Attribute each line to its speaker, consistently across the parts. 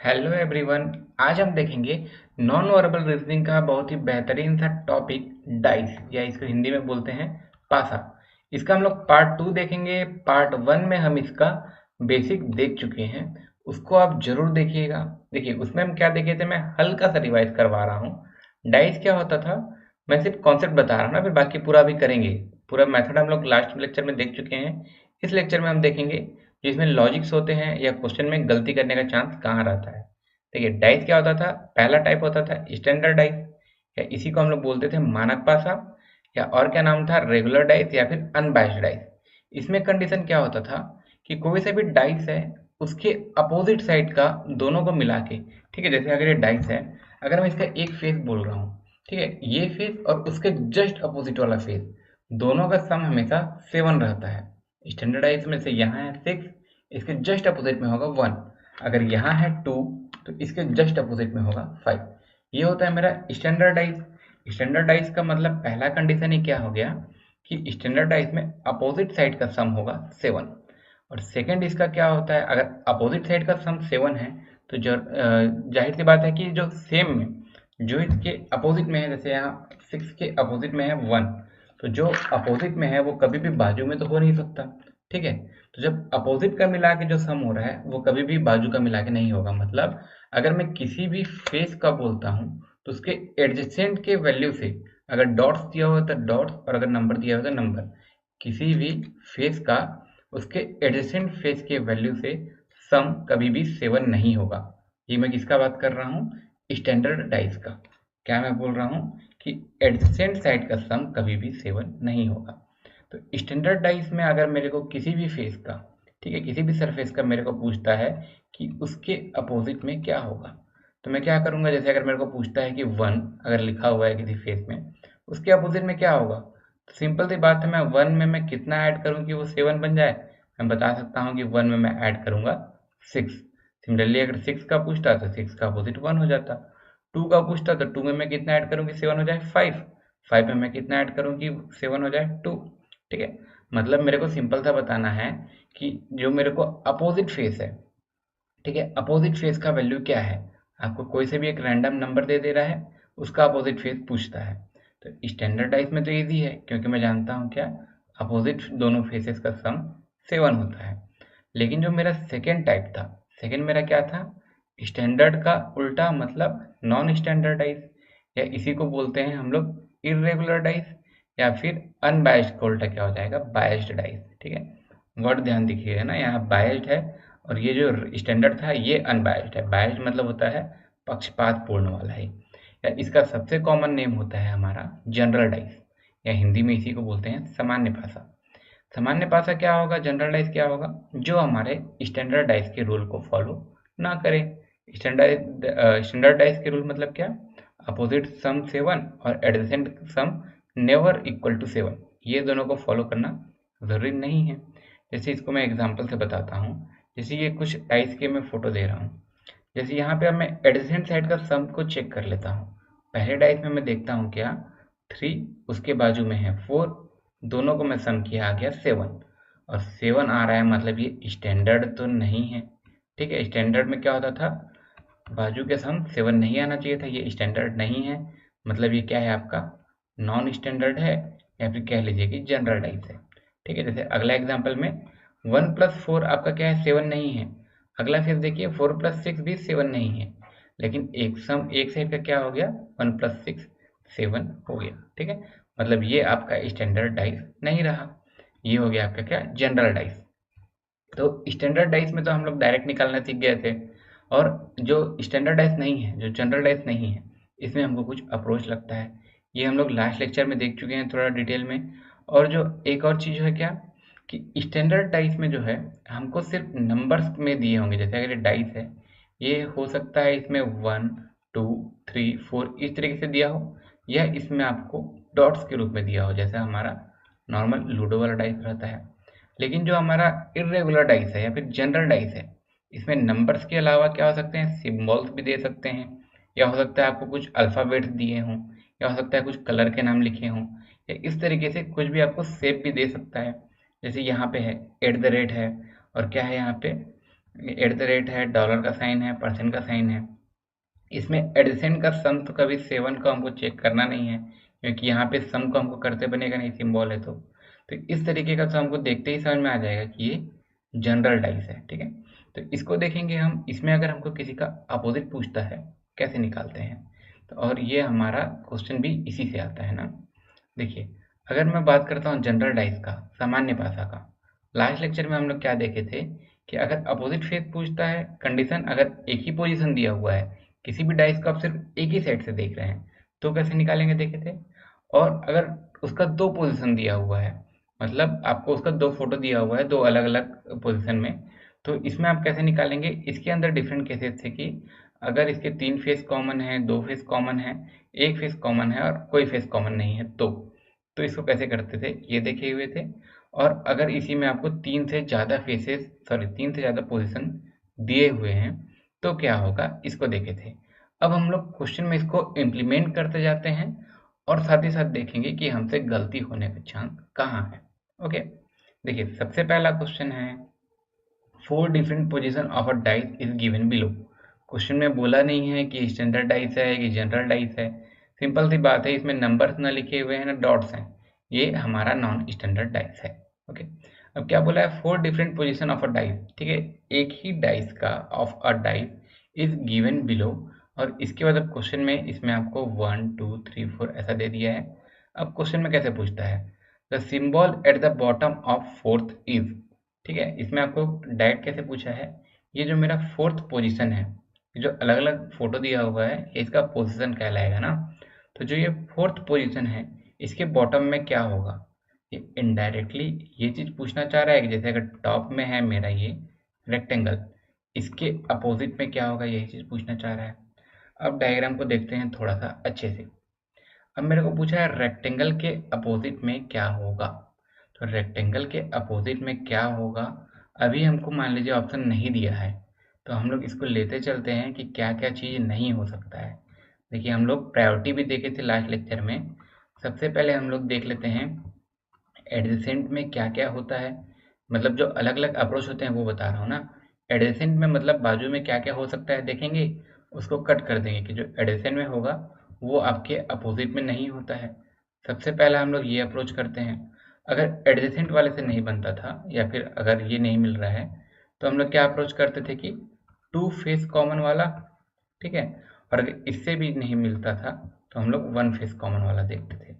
Speaker 1: Hello everyone. आज हम देखेंगे नॉन वर्बल रीजनिंग का बहुत ही बेहतरीन सा टॉपिक डाइस, या इसको हिंदी में बोलते हैं पासा। इसका हम लोग पार्ट 2 देखेंगे। पार्ट 1 में हम इसका बेसिक देख चुके हैं, उसको आप जरूर देखिएगा। देखिए उसमें हम क्या देखे थे, मैं हल्का सा रिवाइज करवा रहा हूँ। डाइस क्या होता था, मैं सिर्फ कॉन्सेप्ट बता रहा हूँ ना, फिर बाकी पूरा भी करेंगे। पूरा मेथड हम लोग लास्ट लेक्चर में देख चुके हैं। इस लेक्चर में हम देखेंगे जिसमें लॉजिक्स होते हैं या क्वेश्चन में गलती करने का चांस कहाँ रहता है। देखिए डाइस क्या होता था, पहला टाइप होता था स्टैंडर्ड डाइस, या इसी को हम लोग बोलते थे मानक पासा, या और क्या नाम था, रेगुलर डाइस या फिर अनबाइस्ड डाइस। इसमें कंडीशन क्या होता था कि कोई सा भी डाइस है उसके अपोजिट साइड का दोनों को मिला के, ठीक है, जैसे अगर ये डाइस है, अगर मैं इसका एक फेस बोल रहा हूँ, ठीक है, ये फेस और उसके जस्ट अपोजिट वाला फेस, दोनों का सम हमेशा 7 रहता है। स्टैंडर्ड डाइस में से यहाँ है 6, इसके जस्ट अपोजिट में होगा 1। अगर यहाँ है 2 तो इसके जस्ट अपोजिट में होगा 5। ये होता है मेरा स्टैंडर्डाइज। स्टैंडर्डाइज का मतलब पहला कंडीशन ही क्या हो गया कि स्टैंडर्डाइज में अपोजिट साइड का सम होगा 7। और सेकंड इसका क्या होता है, अगर अपोजिट साइड का सम 7 है तो जाहिर सी बात है कि जो सेम में जो इसके अपोजिट में है, जैसे यहाँ 6 के अपोजिट में है 1, तो जो अपोजिट में है वो कभी भी बाजू में तो हो नहीं सकता। ठीक है, तो जब अपोजिट का मिला के जो सम हो रहा है वो कभी भी बाजू का मिला के नहीं होगा। मतलब अगर मैं किसी भी फेस का बोलता हूँ तो उसके एडजेसेंट के वैल्यू से, अगर डॉट्स दिया हुआ तो डॉट्स और अगर नंबर दिया हुआ तो नंबर, किसी भी फेस का उसके एडजेसेंट फेस के वैल्यू से सम कभी भी 7 नहीं होगा। ये मैं किसका बात कर रहा हूँ, स्टैंडर्ड डाइस का। क्या मैं बोल रहा हूँ कि एडजेसेंट साइड का सम कभी भी 7 नहीं होगा। तो स्टैंडर्ड डाइस में अगर मेरे को किसी भी फेस का, ठीक है, किसी भी सरफेस का मेरे को पूछता है कि उसके अपोजिट में क्या होगा, तो मैं क्या करूंगा, जैसे अगर मेरे को पूछता है कि 1 अगर लिखा हुआ है किसी फेस में, उसके अपोजिट में क्या होगा, तो सिंपल सी बात है, मैं 1 में मैं कितना ऐड करूं कि वो 7 बन जाए। मैं बता सकता हूं कि 1 में मैं ऐड करूंगा 6। सिमिलरली अगर 6 का पूछता तो 6 का अपोजिट 1 हो जाता। 2 का पूछता तो 2 में मैं कितना ऐड करूं कि 7 हो जाए 5। 5 में मैं कितना ऐड करूं कि 7 हो जाए 2। ठीक है, मतलब मेरे को सिंपल सा बताना है कि जो मेरे को अपोजिट फेस है, ठीक है, अपोजिट फेस का वैल्यू क्या है। आपको कोई से भी एक रैंडम नंबर दे दे रहा है, उसका अपोजिट फेस पूछता है। तो स्टैंडर्ड टाइप में तो इजी है, क्योंकि मैं जानता हूँ क्या, अपोजिट दोनों फेसेस का सम 7 होता है। लेकिन जो मेरा सेकेंड टाइप था, सेकेंड मेरा क्या था, स्टैंडर्ड का उल्टा, मतलब नॉन स्टैंडर्डाइज, या इसी को बोलते हैं हम लोग इरेगुलर डाइस, या फिर अनबायस्ड का उल्टा क्या हो जाएगा, बायस्ड डाइस। ठीक है, वर्ड ध्यान दिखिएगा ना, यहाँ बायस्ड है और ये जो स्टैंडर्ड था ये अनबायस्ड है। बायस्ड मतलब होता है पक्षपात पूर्ण वाला है, या इसका सबसे कॉमन नेम होता है हमारा जनरल डाइस, या हिंदी में इसी को बोलते हैं सामान्य भाषा। सामान्य भाषा क्या होगा, जनरलाइज क्या होगा, जो हमारे स्टैंडर्डाइज के रूल को फॉलो ना करे। स्टैंडर्डाइज के रूल मतलब क्या, अपोजिट सम 7 और adjacent sum never equal to 7, ये दोनों को फॉलो करना जरूरी नहीं है। जैसे इसको मैं एग्जांपल से बताता हूँ। जैसे ये कुछ डाइस के मैं फोटो दे रहा हूँ, जैसे यहाँ पे अब मैं एडजेसेंट साइड का सम को चेक कर लेता हूँ। पहले डाइस में मैं देखता हूँ क्या, 3, उसके बाजू में है 4, दोनों को मैं सम किया आ गया 7, और 7 आ रहा है, मतलब ये स्टैंडर्ड तो नहीं है। ठीक है, स्टैंडर्ड में क्या होता था, बाजू के सम 7 नहीं आना चाहिए था, ये स्टैंडर्ड नहीं है, मतलब ये क्या है आपका, नॉन स्टैंडर्ड है, या फिर कह लीजिए कि जनरल डाइस है। ठीक है, जैसे अगला एग्जाम्पल में 1+4 आपका क्या है, 7 नहीं है। अगला फिर देखिए 4+6 भी 7 नहीं है, लेकिन एक सम एक साइड का क्या हो गया, 1+6 7 हो गया। ठीक है, मतलब ये आपका स्टैंडर्ड डाइस नहीं रहा, ये हो गया आपका क्या, जनरल डाइस। तो स्टैंडर्ड डाइस में तो हम लोग डायरेक्ट निकालना सीख गए थे, और जो स्टैंडर्ड डाइस नहीं है, जो जनरल डाइस नहीं है, इसमें हमको कुछ अप्रोच लगता है। ये हम लोग लास्ट लेक्चर में देख चुके हैं थोड़ा डिटेल में। और जो एक और चीज़ है क्या, कि स्टैंडर्ड डाइस में जो है हमको सिर्फ नंबर्स में दिए होंगे। जैसे अगर ये डाइस है, ये हो सकता है इसमें 1 2 3 4 इस तरीके से दिया हो, या इसमें आपको डॉट्स के रूप में दिया हो, जैसा हमारा नॉर्मल लूडो वाला डाइस रहता है। लेकिन जो हमारा इर्रेगुलर डाइस है या फिर जनरल डाइस है, इसमें नंबर्स के अलावा क्या हो सकते हैं, सिंबल्स भी दे सकते हैं, या हो सकता है आपको कुछ अल्फ़ाबेट्स दिए हों, या हो सकता है कुछ कलर के नाम लिखे हों, या इस तरीके से कुछ भी आपको शेप भी दे सकता है। जैसे यहाँ पे है @ है, और क्या है यहाँ पे, @ है, डॉलर का साइन है, परसेंट का साइन है। इसमें एडिशन का सम तो कभी 7 को हमको चेक करना नहीं है, क्योंकि यहाँ पे सम को हमको करते बनेगा नहीं, सिंबल है तो इस तरीके का तो हमको देखते ही समझ में आ जाएगा कि ये जनरल डाइस है। ठीक है, तो इसको देखेंगे हम। इसमें अगर हमको किसी का अपोजिट पूछता है कैसे निकालते हैं, तो और ये हमारा क्वेश्चन भी इसी से आता है ना। देखिए, अगर मैं बात करता हूँ जनरल डाइस का, सामान्य पासा का, लास्ट लेक्चर में हम लोग क्या देखे थे कि अगर अपोजिट फेस पूछता है, कंडीशन अगर एक ही पोजीशन दिया हुआ है, किसी भी डाइस को आप सिर्फ एक ही साइड से देख रहे हैं, तो कैसे निकालेंगे देखे थे। और अगर उसका दो पोजीशन दिया हुआ है, मतलब आपको उसका दो फोटो दिया हुआ है दो अलग अलग पोजीशन में, तो इसमें आप कैसे निकालेंगे। इसके अंदर डिफरेंट केसेस थे कि अगर इसके 3 फेस कॉमन है, 2 फेस कॉमन है, 1 फेस कॉमन है और कोई फेस कॉमन नहीं है, तो इसको कैसे करते थे ये देखे हुए थे। और अगर इसी में आपको 3 से ज़्यादा फेसेस, सॉरी 3 से ज़्यादा पोजीशन दिए हुए हैं, तो क्या होगा इसको देखे थे। अब हम लोग क्वेश्चन में इसको इम्प्लीमेंट करते जाते हैं और साथ ही साथ देखेंगे कि हमसे गलती होने का चांस कहाँ है। ओके, देखिए सबसे पहला क्वेश्चन है 4 different position of a dice is given below. Question में बोला नहीं है कि स्टैंडर्ड डाइस है कि जनरल डाइस है, सिंपल सी बात है, इसमें नंबर्स ना लिखे हुए हैं ना डॉट्स हैं, ये हमारा नॉन स्टैंडर्ड डाइस है। ओके, अब क्या बोला है 4 different position of a dice. ठीक है, एक ही डाइस का of a dice is given below, और इसके बाद अब क्वेश्चन में इसमें आपको 1 2 3 4 ऐसा दे दिया है। अब क्वेश्चन में कैसे पूछता है, the symbol at the bottom of fourth is. ठीक है, इसमें आपको डायरेक्ट कैसे पूछा है, ये जो मेरा फोर्थ पोजीशन है, ये जो अलग अलग फोटो दिया हुआ है, ये इसका पोजीशन कहलाएगा ना। तो जो ये फोर्थ पोजीशन है, इसके बॉटम में क्या होगा, ये इनडायरेक्टली ये चीज पूछना चाह रहा है कि जैसे अगर टॉप में है मेरा ये रेक्टेंगल, इसके अपोजिट में क्या होगा, यही चीज पूछना चाह रहा है। अब डायग्राम को देखते हैं थोड़ा सा अच्छे से। अब मेरे को पूछा है रेक्टेंगल के अपोजिट में क्या होगा, तो रेक्टेंगल के अपोजिट में क्या होगा, अभी हमको मान लीजिए ऑप्शन नहीं दिया है, तो हम लोग इसको लेते चलते हैं कि क्या क्या चीज़ नहीं हो सकता है। देखिए, हम लोग प्रायोरिटी भी देखे थे लास्ट लेक्चर में। सबसे पहले हम लोग देख लेते हैं एडजेसेंट में क्या क्या होता है, मतलब जो अलग अलग अप्रोच होते हैं वो बता रहा हूँ ना। एडजेसेंट में मतलब बाजू में क्या क्या हो सकता है देखेंगे, उसको कट कर देंगे कि जो एडजेसेंट में होगा वो आपके अपोजिट में नहीं होता है। सबसे पहला हम लोग ये अप्रोच करते हैं, अगर एडजेसेंट वाले से नहीं बनता था या फिर अगर ये नहीं मिल रहा है, तो हम लोग क्या अप्रोच करते थे कि 2 फेस कॉमन वाला। ठीक है, और अगर इससे भी नहीं मिलता था तो हम लोग 1 फेस कॉमन वाला देखते थे।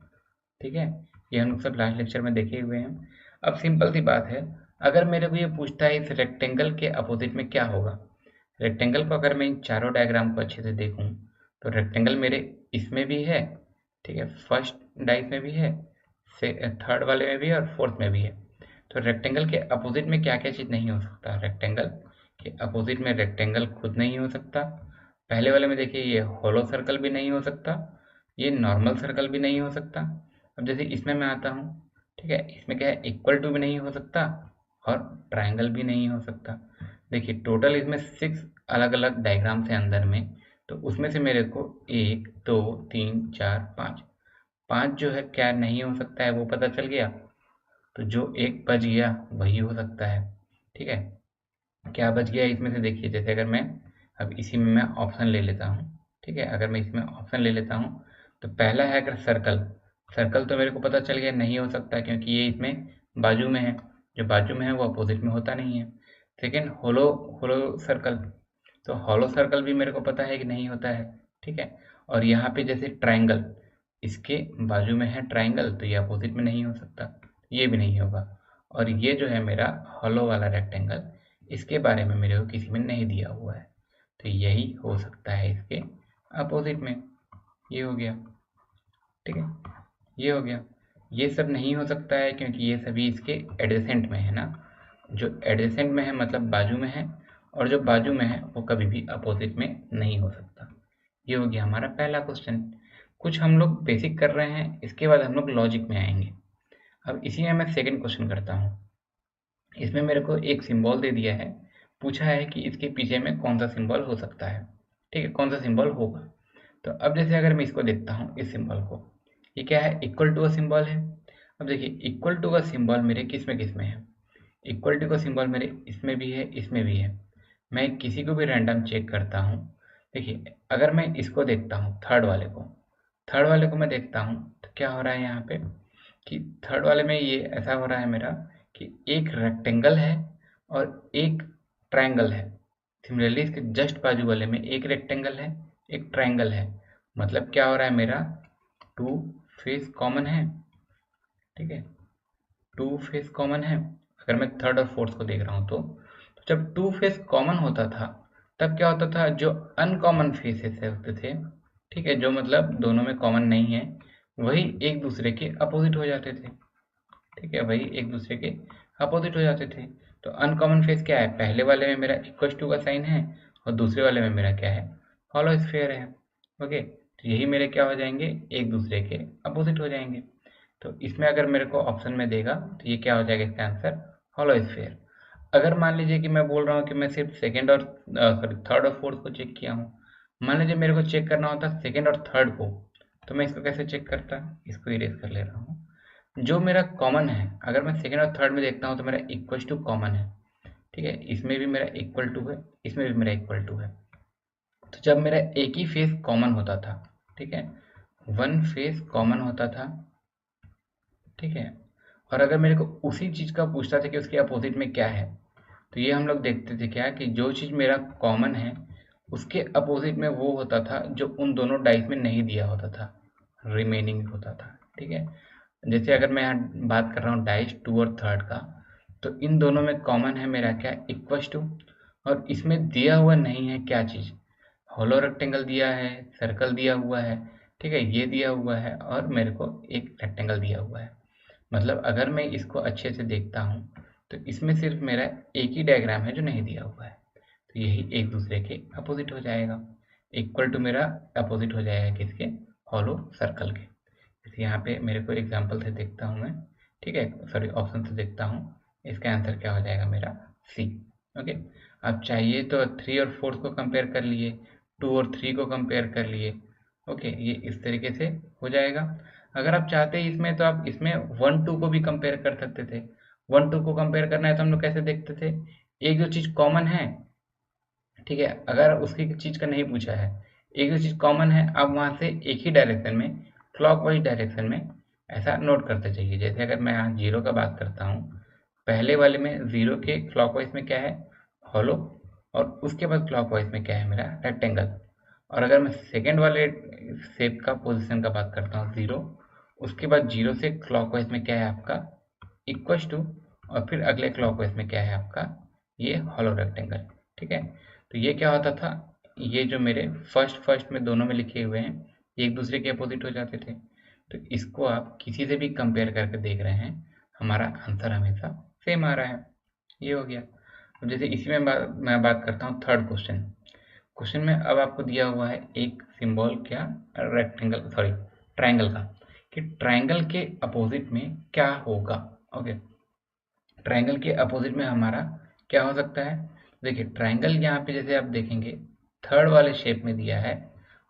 Speaker 1: ठीक है, ये हम लोग सब लास्ट लेक्चर में देखे हुए हैं। अब सिंपल सी बात है, अगर मेरे को ये पूछता है इस रेक्टेंगल के अपोजिट में क्या होगा, रेक्टेंगल को अगर मैं इन चारों डायग्राम को अच्छे से देखूं, तो रेक्टेंगल मेरे इसमें भी है, ठीक है, फर्स्ट डाइस में भी है, से थर्ड वाले में भी है और फोर्थ में भी है। तो रेक्टेंगल के अपोजिट में क्या क्या चीज़ नहीं हो सकता, रेक्टेंगल के अपोजिट में रेक्टेंगल खुद नहीं हो सकता। पहले वाले में देखिए ये होलो सर्कल भी नहीं हो सकता, ये नॉर्मल सर्कल भी नहीं हो सकता। अब जैसे इसमें मैं आता हूँ, ठीक है, इसमें क्या है इक्वल टू भी नहीं हो सकता और ट्राइंगल भी नहीं हो सकता। देखिए टोटल इसमें 6 अलग अलग डायग्राम्स हैं अंदर में, तो उसमें से मेरे को 1 2 3 4 5 5 जो है क्या नहीं हो सकता है वो पता चल गया। तो जो एक बच गया वही हो सकता है। ठीक है, क्या बच गया इसमें से देखिए, जैसे अगर मैं अब इसी में मैं ऑप्शन ले लेता हूँ, ठीक है, अगर मैं इसमें ऑप्शन ले लेता हूँ, तो पहला है अगर सर्कल, सर्कल तो मेरे को पता चल गया नहीं हो सकता क्योंकि ये इसमें बाजू में है, जो बाजू में है वो अपोजिट में होता नहीं है। सेकेंड होलो, होलो सर्कल, तो हॉलो सर्कल भी मेरे को पता है कि नहीं होता है। ठीक है, और यहाँ पे जैसे ट्राइंगल, इसके बाजू में है ट्राइंगल, तो ये अपोजिट में नहीं हो सकता, ये भी नहीं होगा। और ये जो है मेरा हॉलो वाला रेक्टेंगल, इसके बारे में मेरे को किसी में नहीं दिया हुआ है, तो यही हो सकता है इसके अपोजिट में। ये हो गया, ठीक है, ये हो गया। ये सब नहीं हो सकता है क्योंकि ये सभी इसके एडजेसेंट में है ना, जो एडजेसेंट में है मतलब बाजू में है, और जो बाजू में है वो कभी भी अपोजिट में नहीं हो सकता। ये हो गया हमारा पहला क्वेश्चन। कुछ हम लोग बेसिक कर रहे हैं, इसके बाद हम लोग लॉजिक में आएंगे। अब इसी में मैं सेकंड क्वेश्चन करता हूँ। इसमें मेरे को एक सिंबल दे दिया है, पूछा है कि इसके पीछे में कौन सा सिंबल हो सकता है, ठीक है, कौन सा सिंबल होगा। तो अब जैसे अगर मैं इसको देखता हूँ, इस सिंबल को, ये क्या है इक्वल टू का सिंबल है। अब देखिए इक्वल टू का सिंबल मेरे किस में है, इक्वल टू का सिंबल मेरे इसमें भी है, इसमें भी है। मैं किसी को भी रैंडम चेक करता हूँ, देखिए अगर मैं इसको देखता हूँ थर्ड वाले को मैं देखता हूँ तो क्या हो रहा है यहाँ पे कि थर्ड वाले में ये ऐसा हो रहा है मेरा कि एक रेक्टेंगल है और एक ट्रायंगल है। सिमिलरली इसके जस्ट बाजू वाले में एक रेक्टेंगल है, एक ट्रायंगल है। मतलब क्या हो रहा है मेरा, टू फेस कॉमन है, ठीक है, टू फेस कॉमन है। अगर मैं थर्ड और फोर्थ को देख रहा हूँ तो जब टू फेस कॉमन होता था तब क्या होता था, जो अनकॉमन फेसेस होते थे, ठीक है, जो मतलब दोनों में कॉमन नहीं है, वही एक दूसरे के अपोजिट हो जाते थे। ठीक है, वही एक दूसरे के अपोजिट हो जाते थे। तो अनकॉमन फेस क्या है, पहले वाले में मेरा इक्वल टू का साइन है और दूसरे वाले में मेरा क्या है, हॉलो स्फीयर है। ओके, तो यही मेरे क्या हो जाएंगे, एक दूसरे के अपोजिट हो जाएंगे। तो इसमें अगर मेरे को ऑप्शन में देगा तो ये क्या हो जाएगा इसका आंसर, हॉलो स्फीयर। अगर मान लीजिए कि मैं बोल रहा हूँ कि मैं सिर्फ सेकंड और सॉरी थर्ड और फोर्थ को चेक किया हूँ, मान लीजिए मेरे को चेक करना होता सेकंड और थर्ड को, तो मैं इसको कैसे चेक करता, इसको इरेज कर ले रहा हूँ। जो मेरा कॉमन है, अगर मैं सेकंड और थर्ड में देखता हूँ तो मेरा इक्वल टू कॉमन है, ठीक है, इसमें भी मेरा इक्वल टू है, इसमें भी मेरा इक्वल टू है। तो जब मेरा एक ही फेस कॉमन होता था, ठीक है, वन फेस कॉमन होता था, ठीक है, और अगर मेरे को उसी चीज़ का पूछता था कि उसके अपोजिट में क्या है, तो ये हम लोग देखते थे क्या कि जो चीज़ मेरा कॉमन है उसके अपोजिट में वो होता था जो उन दोनों डाइस में नहीं दिया होता था, रिमेनिंग होता था। ठीक है, जैसे अगर मैं यहाँ बात कर रहा हूँ डाइस टू और थर्ड का, तो इन दोनों में कॉमन है मेरा क्या, इक्वल टू, और इसमें दिया हुआ नहीं है क्या चीज़, होलो रेक्टेंगल दिया है, सर्कल दिया हुआ है, ठीक है, ये दिया हुआ है और मेरे को एक रेक्टेंगल दिया हुआ है। मतलब अगर मैं इसको अच्छे से देखता हूँ तो इसमें सिर्फ मेरा एक ही डायग्राम है जो नहीं दिया हुआ है, तो यही एक दूसरे के अपोजिट हो जाएगा, इक्वल टू मेरा अपोजिट हो जाएगा किसके, हॉलो सर्कल के। जैसे यहाँ पे मेरे को एग्जांपल से देखता हूँ मैं, ठीक है, सॉरी ऑप्शन से देखता हूँ, इसका आंसर क्या हो जाएगा मेरा, सी। ओके, अब चाहिए तो थ्री और फोर्थ को कंपेयर कर लिए, टू और थ्री को कंपेयर कर लिए। ओके, ये इस तरीके से हो जाएगा। अगर आप चाहते हैं इसमें तो आप इसमें वन टू को भी कंपेयर कर सकते थे। वन टू को कंपेयर करना है तो हम लोग कैसे देखते थे, एक जो चीज़ कॉमन है, ठीक है, अगर उसकी चीज़ का नहीं पूछा है, एक जो चीज़ कॉमन है, आप वहाँ से एक ही डायरेक्शन में, क्लॉकवाइज डायरेक्शन में ऐसा नोट करते जाइए। जैसे अगर मैं यहाँ जीरो का बात करता हूँ, पहले वाले में जीरो के क्लॉकवाइज में क्या है, हॉलो, और उसके बाद क्लॉकवाइज में क्या है मेरा, रेक्टेंगल। और अगर मैं सेकेंड वाले शेप का पोजिशन का बात करता हूँ जीरो, उसके बाद जीरो से क्लॉकवाइज में क्या है आपका, इक्वल टू, और फिर अगले क्लॉकवाइज में क्या है आपका, ये हॉलो रेक्टेंगल। ठीक है, तो ये क्या होता था, ये जो मेरे फर्स्ट में दोनों में लिखे हुए हैं ये एक दूसरे के अपोजिट हो जाते थे। तो इसको आप किसी से भी कंपेयर करके देख रहे हैं, हमारा आंसर हमेशा सेम आ रहा है। ये हो गया। अब जैसे इसी में मैं बात करता हूँ थर्ड क्वेश्चन। क्वेश्चन में अब आपको दिया हुआ है एक सिंबल, क्या, रेक्टेंगल, सॉरी ट्रायंगल का, कि ट्रायंगल के अपोजिट में क्या होगा। ओके, ट्रायंगल के अपोजिट में हमारा क्या हो सकता है, देखिए ट्रायंगल यहाँ पे जैसे आप देखेंगे थर्ड वाले शेप में दिया है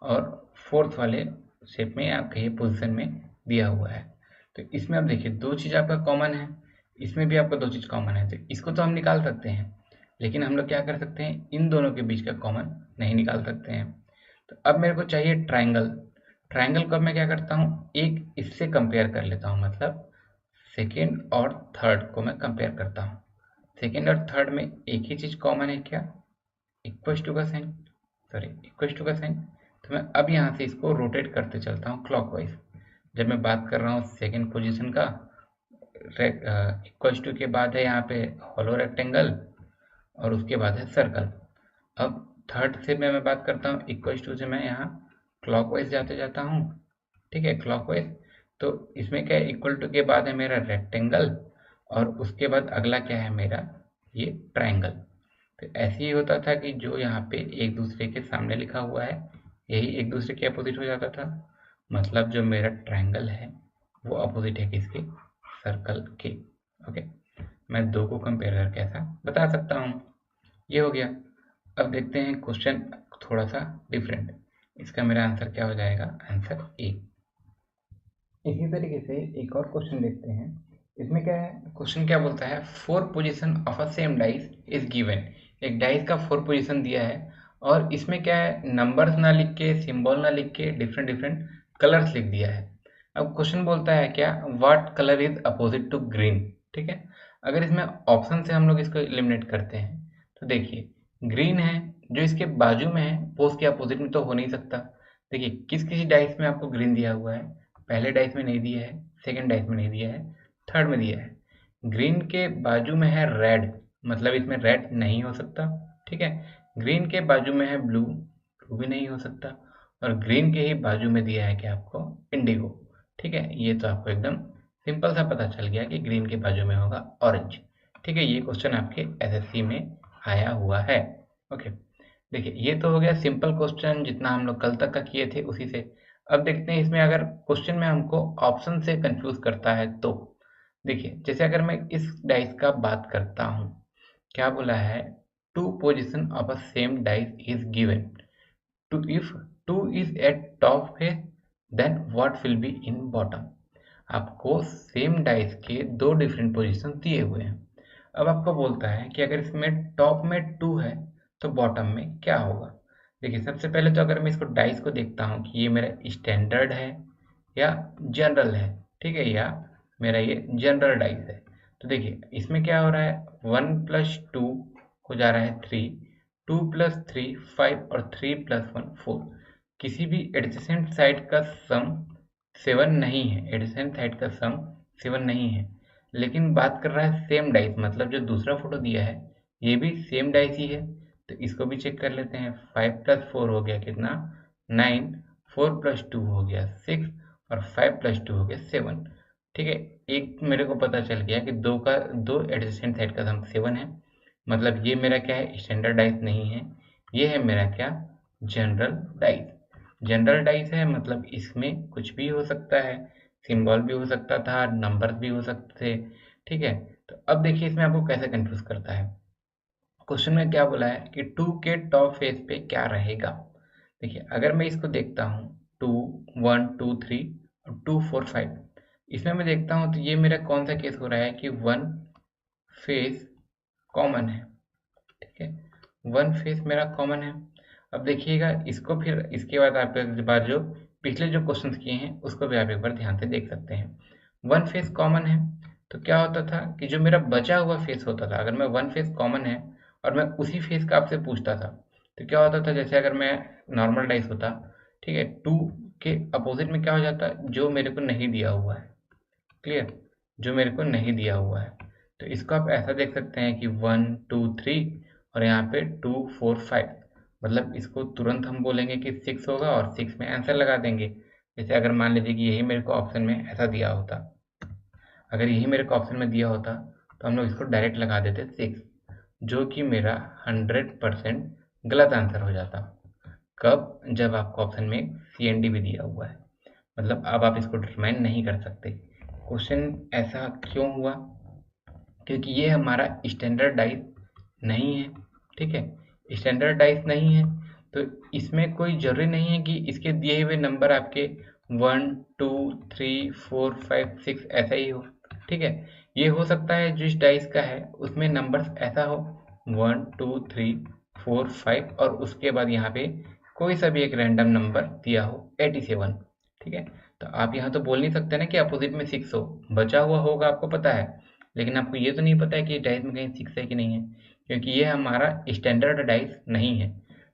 Speaker 1: और फोर्थ वाले शेप में आप कहिए पोजीशन में दिया हुआ है। तो इसमें आप देखिए दो चीज़ आपका कॉमन है, इसमें भी आपका दो चीज़ कॉमन है, तो इसको तो हम निकाल सकते हैं, लेकिन हम लोग क्या कर सकते हैं, इन दोनों के बीच का कॉमन नहीं निकाल सकते हैं। तो अब मेरे को चाहिए ट्रायंगल। ट्रायंगल को अब मैं क्या करता हूँ, एक इससे कंपेयर कर लेता हूँ, मतलब सेकेंड और थर्ड को मैं कंपेयर करता हूँ। सेकेंड और थर्ड में एक ही चीज़ कॉमन है क्या, इक्वल टू का साइन, सॉरी इक्वल टू का साइन। तो मैं अब यहाँ से इसको रोटेट करते चलता हूँ क्लॉकवाइज। जब मैं बात कर रहा हूँ सेकेंड पोजीशन का, इक्वल टू के बाद है यहाँ पे हॉलो रेक्टेंगल और उसके बाद है सर्कल। अब थर्ड से मैं बात करता हूँ इक्वल टू से, मैं यहाँ क्लॉकवाइज जाते जाता हूँ, ठीक है, क्लॉकवाइज। तो इसमें क्या है, इक्वल टू के बाद है मेरा रेक्टेंगल और उसके बाद अगला क्या है मेरा, ये ट्रायंगल। तो ऐसे ही होता था कि जो यहाँ पे एक दूसरे के सामने लिखा हुआ है यही एक दूसरे के अपोजिट हो जाता था। मतलब जो मेरा ट्रायंगल है वो अपोजिट है किसके, सर्कल के। ओके, मैं दो को कंपेयर करके ऐसा बता सकता हूँ। ये हो गया। अब देखते हैं क्वेश्चन थोड़ा सा डिफरेंट, इसका मेरा आंसर क्या हो जाएगा, आंसर ए। इसी तरीके से एक और क्वेश्चन देखते हैं। इसमें क्या है, क्वेश्चन क्या बोलता है, four position of a same dice is given एक डाइस का 4 पोजीशन दिया है और इसमें क्या है, नंबर्स ना लिख के, सिंबल ना लिख के डिफरेंट डिफरेंट कलर्स लिख दिया है। अब क्वेश्चन बोलता है क्या, what colour is opposite to green. ठीक है, अगर इसमें ऑप्शन से हम लोग इसको एलिमिनेट करते हैं तो देखिए ग्रीन है, जो इसके बाजू में है वो उसके अपोजिट में तो हो नहीं सकता। देखिए किस किसी डाइस में आपको ग्रीन दिया हुआ है, पहले डाइस में नहीं दिया है, सेकेंड डाइस में नहीं दिया है, थर्ड में दिया है। ग्रीन के बाजू में है रेड, मतलब इसमें रेड नहीं हो सकता। ठीक है, ग्रीन के बाजू में है ब्लू, ब्लू भी नहीं हो सकता। और ग्रीन के ही बाजू में दिया है कि आपको इंडिगो। ठीक है, ये तो आपको एकदम सिंपल सा पता चल गया कि ग्रीन के बाजू में होगा ऑरेंज। ठीक है, ये क्वेश्चन आपके एसएससी में आया हुआ है। ओके, देखिए ये तो हो गया सिंपल क्वेश्चन, जितना हम लोग कल तक का किए थे उसी से। अब देखते हैं इसमें अगर क्वेश्चन में हमको ऑप्शन से कंफ्यूज करता है तो देखिए, जैसे अगर मैं इस डाइस का बात करता हूँ, क्या बोला है, two position of a same dice is given two, if two is at top face then what will be in bottom. आपको सेम डाइस के दो डिफरेंट पोजीशन दिए हुए हैं। अब आपको बोलता है कि अगर इसमें टॉप में 2 है तो बॉटम में क्या होगा। देखिए सबसे पहले तो अगर मैं इसको डाइस को देखता हूँ कि ये मेरा स्टैंडर्ड है या जनरल है, ठीक है, या मेरा ये जनरल डाइस है। तो देखिए इसमें क्या हो रहा है, 1 + 2 हो जा रहा है 3, 2 + 3 5 और 3 + 1 4। किसी भी एडजेसेंट साइड का सम 7 नहीं है, एडजेसेंट साइड का सम 7 नहीं है। लेकिन बात कर रहा है सेम डाइस, मतलब जो दूसरा फोटो दिया है ये भी सेम डाइस ही है। तो इसको भी चेक कर लेते हैं। 5 + 4 हो गया कितना, 9, 4 + 2 हो गया 6 और 5 + 2 हो गया 7। ठीक है, एक मेरे को पता चल गया कि दो एडजेसेंट साइड का सम 7 है, मतलब ये मेरा क्या है, स्टैंडर्ड डाइस नहीं है, ये है मेरा क्या, जनरल डाइस। जनरल डाइस है मतलब इसमें कुछ भी हो सकता है, सिंबल भी हो सकता था, नंबर्स भी हो सकते थे। ठीक है, तो अब देखिए इसमें आपको कैसे कंफ्यूज करता है। क्वेश्चन में क्या बोला है कि 2 के टॉप फेस पे क्या रहेगा। देखिए अगर मैं इसको देखता हूँ 2 1 2 3 और 2 4 5, इसमें मैं देखता हूँ तो ये मेरा कौन सा केस हो रहा है कि 1 फेस कॉमन है। ठीक है, 1 फेस मेरा कॉमन है। अब देखिएगा इसको, फिर इसके बाद आप एक बार जो पिछले जो क्वेश्चंस किए हैं उसको भी आप एक बार ध्यान से देख सकते हैं। 1 फेस कॉमन है तो क्या होता था कि जो मेरा बचा हुआ फेस होता था, अगर मैं 1 फेस कॉमन है और मैं उसी फेस का आपसे पूछता था तो क्या होता था, जैसे अगर मैं नॉर्मल डाइस होता, ठीक है, 2 के अपोजिट में क्या हो जाता, जो मेरे को नहीं दिया हुआ है। क्लियर, जो मेरे को नहीं दिया हुआ है। तो इसको आप ऐसा देख सकते हैं कि 1 2 3 और यहाँ पे 2 4 5, मतलब इसको तुरंत हम बोलेंगे कि 6 होगा और 6 में आंसर लगा देंगे। जैसे अगर मान लीजिए कि यही मेरे को ऑप्शन में ऐसा दिया होता, अगर यही मेरे को ऑप्शन में दिया होता तो हम लोग इसको डायरेक्ट लगा देते 6, जो कि मेरा 100% गलत आंसर हो जाता। कब, जब आपको ऑप्शन में CND भी दिया हुआ है, मतलब अब आप इसको डिटरमाइन नहीं कर सकते। क्वेश्चन ऐसा क्यों हुआ, क्योंकि ये हमारा स्टैंडर्ड डाइस नहीं है। ठीक है, स्टैंडर्ड डाइस नहीं है तो इसमें कोई ज़रूरी नहीं है कि इसके दिए हुए नंबर आपके 1 2 3 4 5 6 ऐसा ही हो। ठीक है, ये हो सकता है जिस डाइस का है उसमें नंबर्स ऐसा हो 1 2 3 4 5 और उसके बाद यहाँ पे कोई सा भी एक रैंडम नंबर दिया हो 87। ठीक है, तो आप यहाँ तो बोल नहीं सकते ना कि अपोजिट में 6 हो, बचा हुआ होगा आपको पता है, लेकिन आपको ये तो नहीं पता है कि डाइस में कहीं 6 है कि नहीं है, क्योंकि ये हमारा स्टैंडर्ड डाइस नहीं है।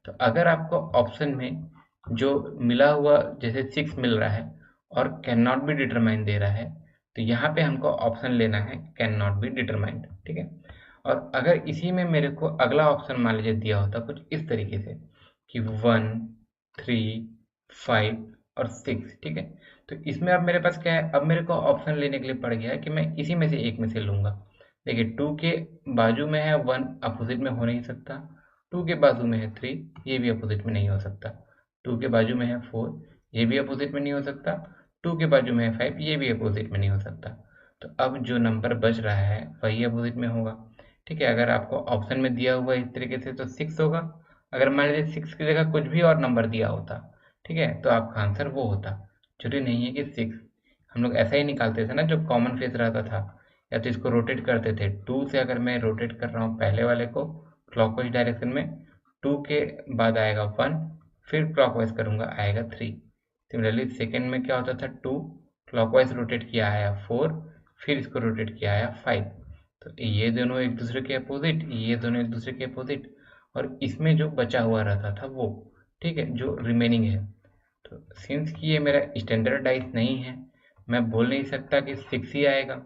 Speaker 1: तो अगर आपको ऑप्शन में जो मिला हुआ जैसे 6 मिल रहा है और कैन नॉट बी डिटरमाइन दे रहा है, तो यहाँ पे हमको ऑप्शन लेना है कैन नॉट बी डिटरमाइंड। ठीक है, और अगर इसी में मेरे को अगला ऑप्शन मान लीजिए दिया होता कुछ इस तरीके से कि 1 3 5 और 6, ठीक है, तो इसमें अब मेरे पास क्या है, अब मेरे को ऑप्शन लेने के लिए पड़ गया है कि मैं इसी में से एक में से लूंगा। देखिए 2 के बाजू में है 1, अपोजिट में हो नहीं सकता। 2 के बाजू में है 3, ये भी अपोजिट में नहीं हो सकता। 2 के बाजू में है 4, ये भी अपोजिट में नहीं हो सकता। 2 के बाजू में है 5, ये भी अपोजिट में नहीं हो सकता। तो अब जो नंबर बच रहा है वही अपोजिट में होगा। ठीक है, अगर आपको ऑप्शन में दिया हुआ इस तरीके से तो 6 होगा। अगर मान लीजिए 6 की जगह कुछ भी और नंबर दिया होता, ठीक है, तो आपका आंसर वो होता। जरूरी नहीं है कि 6, हम लोग ऐसा ही निकालते थे ना, जो कॉमन फेस रहता था, या तो इसको रोटेट करते थे। 2 से अगर मैं रोटेट कर रहा हूँ पहले वाले को क्लॉकवाइज डायरेक्शन में 2 के बाद आएगा 1, फिर क्लॉकवाइज करूँगा आएगा 3। सिमिलरली सेकेंड में क्या होता था 2 क्लॉकवाइज रोटेट किया आया 4, फिर इसको रोटेट किया आया 5। तो ये दोनों एक दूसरे के अपोजिट, ये दोनों एक दूसरे के अपोजिट, और इसमें जो बचा हुआ रहता था वो, ठीक है, जो रिमेनिंग है। तो सिंस कि ये मेरा स्टैंडर्ड डाइस नहीं है, मैं बोल नहीं सकता कि 6 ही आएगा,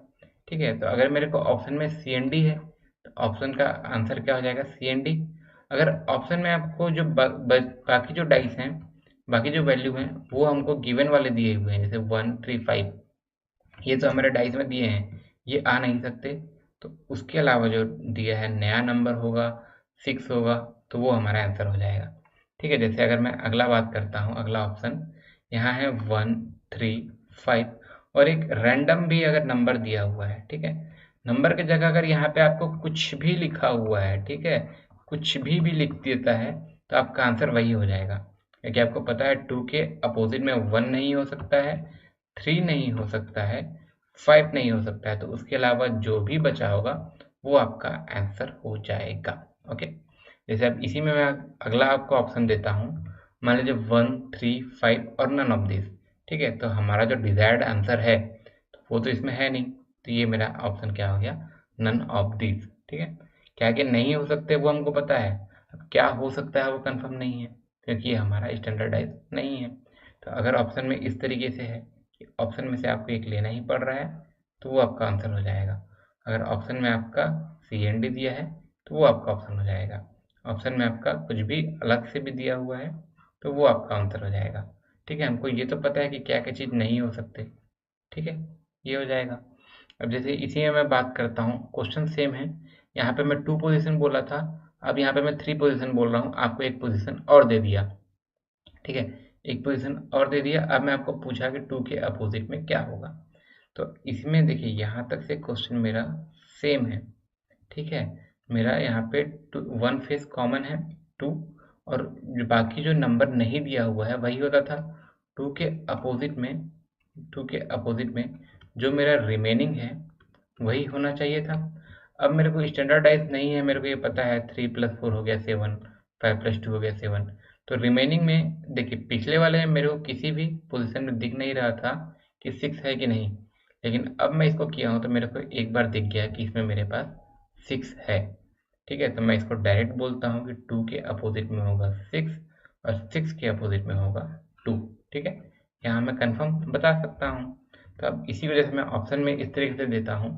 Speaker 1: ठीक है। तो अगर मेरे को ऑप्शन में CND है तो ऑप्शन का आंसर क्या हो जाएगा CND। अगर ऑप्शन में आपको जो बाकी जो डाइस हैं, बाकी जो वैल्यू हैं वो हमको गिवन वाले दिए हुए हैं, जैसे 1 3 5, ये तो हमारे डाइस में दिए हैं, ये आ नहीं सकते। तो उसके अलावा जो दिया है नया नंबर होगा 6 होगा, तो वो हमारा आंसर हो जाएगा, ठीक है। जैसे अगर मैं अगला बात करता हूँ, अगला ऑप्शन यहाँ है 1 3 5, और एक रैंडम भी अगर नंबर दिया हुआ है, ठीक है, नंबर की जगह अगर यहाँ पे आपको कुछ भी लिखा हुआ है, ठीक है, कुछ भी लिख देता है, तो आपका आंसर वही हो जाएगा, क्योंकि आपको पता है 2 के अपोजिट में 1 नहीं हो सकता है, 3 नहीं हो सकता है, 5 नहीं हो सकता है, तो उसके अलावा जो भी बचा होगा वो आपका आंसर हो जाएगा। ओके, जैसे अब इसी में मैं अगला आपको ऑप्शन देता हूँ, मान लीजिए 1 3 5 और नन ऑफ दिस, ठीक है। तो हमारा जो डिजायर्ड आंसर है तो वो तो इसमें है नहीं, तो ये मेरा ऑप्शन क्या हो गया, नन ऑफ दिस, ठीक है। क्या क्या नहीं हो सकते वो हमको पता है, अब क्या हो सकता है वो कंफर्म नहीं है, क्योंकि ये हमारा स्टैंडर्डाइज नहीं है। तो अगर ऑप्शन में इस तरीके से है, ऑप्शन में से आपको एक लेना ही पड़ रहा है, तो वो आपका आंसर हो जाएगा। अगर ऑप्शन में आपका CND दिया है तो वो आपका ऑप्शन हो जाएगा। ऑप्शन में आपका कुछ भी अलग से भी दिया हुआ है तो वो आपका आंसर हो जाएगा, ठीक है। हमको ये तो पता है कि क्या क्या चीज़ नहीं हो सकते, ठीक है, ये हो जाएगा। अब जैसे इसी में मैं बात करता हूँ, क्वेश्चन सेम है, यहाँ पे मैं 2 पोजीशन बोला था, अब यहाँ पे मैं 3 पोजीशन बोल रहा हूँ, आपको एक पोजीशन और दे दिया, ठीक है, एक पोजीशन और दे दिया। अब मैं आपको पूछा कि 2 के अपोजिट में क्या होगा, तो इसमें देखिए यहाँ तक से क्वेश्चन मेरा सेम है, ठीक है। मेरा यहाँ पे 1 फेस कॉमन है 2, और जो बाकी जो नंबर नहीं दिया हुआ है वही होता था 2 के अपोजिट में, 2 के अपोजिट में जो मेरा रिमेनिंग है वही होना चाहिए था। अब मेरे को स्टैंडर्डाइज नहीं है, मेरे को ये पता है 3 + 4 हो गया 7, 5 + 2 हो गया 7, तो रिमेनिंग में देखिए पिछले वाले में मेरे को किसी भी पोजीशन में दिख नहीं रहा था कि 6 है कि नहीं, लेकिन अब मैं इसको किया हूँ तो मेरे को एक बार दिख गया कि इसमें मेरे पास 6 है, ठीक है। तो मैं इसको डायरेक्ट बोलता हूँ कि 2 के अपोजिट में होगा 6 और 6 के अपोजिट में होगा 2, ठीक है। यहाँ मैं कंफर्म बता सकता हूँ। तो अब इसी वजह से मैं ऑप्शन में इस तरीके से देता हूँ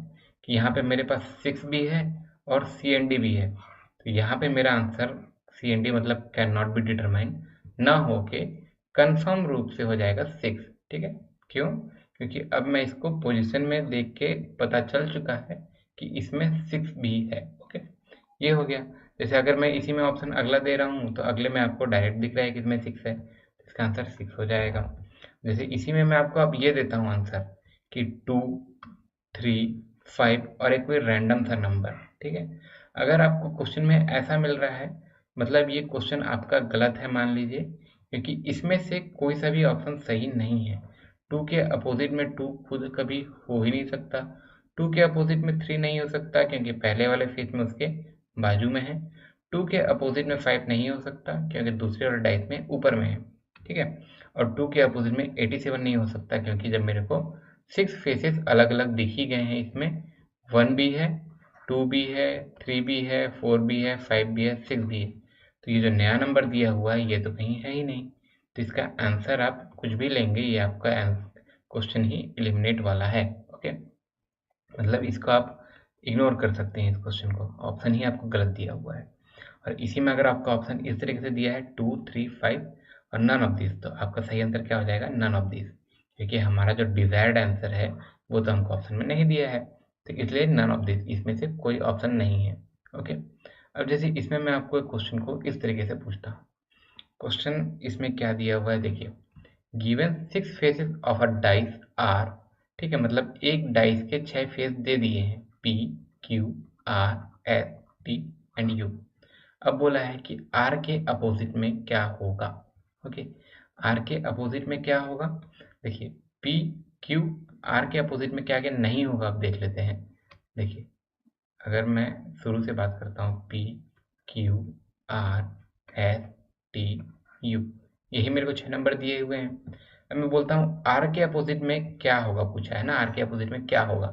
Speaker 1: कि यहाँ पे मेरे पास 6 भी है और CND भी है, तो यहाँ पे मेरा आंसर CND मतलब कैन नॉट बी डिटरमाइन ना होके कंफर्म रूप से हो जाएगा 6, ठीक है। क्यों? क्योंकि अब मैं इसको पोजीशन में देख के पता चल चुका है कि इसमें 6 भी है, ओके, ये हो गया। जैसे अगर मैं इसी में ऑप्शन अगला दे रहा हूँ तो अगले में आपको डायरेक्ट दिख रहा है कि इसमें 6 है, तो इसका आंसर 6 हो जाएगा। जैसे इसी में मैं आपको अब ये देता हूँ आंसर कि 2 3 5 और एक कोई रैंडम सा नंबर, ठीक है। अगर आपको क्वेश्चन में ऐसा मिल रहा है मतलब ये क्वेश्चन आपका गलत है मान लीजिए, क्योंकि इसमें से कोई सा भी ऑप्शन सही नहीं है। 2 के अपोजिट में 2 खुद कभी हो ही नहीं सकता, 2 के अपोजिट में 3 नहीं हो सकता क्योंकि पहले वाले फेस में उसके बाजू में है, 2 के अपोजिट में 5 नहीं हो सकता क्योंकि दूसरे वाले डाइस में ऊपर में है, ठीक है। और 2 के अपोजिट में 87 नहीं हो सकता क्योंकि जब मेरे को 6 फेसेस अलग अलग दिख ही गए हैं, इसमें 1 भी है, 2 भी है, 3 भी है, 4 भी है, 5 भी है, 6 भी है, तो ये जो नया नंबर दिया हुआ है ये तो कहीं है ही नहीं। तो इसका आंसर आप कुछ भी लेंगे ये आपका क्वेश्चन ही एलिमिनेट वाला है, ओके। मतलब इसको आप इग्नोर कर सकते हैं, इस क्वेश्चन को, ऑप्शन ही आपको गलत दिया हुआ है। और इसी में अगर आपका ऑप्शन इस तरीके से दिया है 2 3 5 और नन ऑफ दिस, तो आपका सही आंसर क्या हो जाएगा, नन ऑफ दिस, क्योंकि हमारा जो डिजायर्ड आंसर है वो तो हमको ऑप्शन में नहीं दिया है, तो इसलिए नन ऑफ दिस, इसमें से कोई ऑप्शन नहीं है, ओके। अब जैसे इसमें मैं आपको एक क्वेश्चन को इस तरीके से पूछता हूँ, क्वेश्चन इसमें क्या दिया हुआ है देखिए, given 6 faces of a dice are, ठीक है, मतलब एक डाइस के 6 फेस दे दिए हैं, P Q R S T and U। अब बोला है कि R के अपोजिट में क्या होगा, ओके। R के अपोजिट में क्या होगा, देखिए P Q R के अपोजिट में क्या क्या नहीं होगा, अब देख लेते हैं। देखिए अगर मैं शुरू से बात करता हूँ, P Q R S T U, यही मेरे को 6 नंबर दिए हुए हैं। अब मैं बोलता हूँ R के अपोजिट में क्या होगा, पूछा है ना, R के अपोजिट में क्या होगा।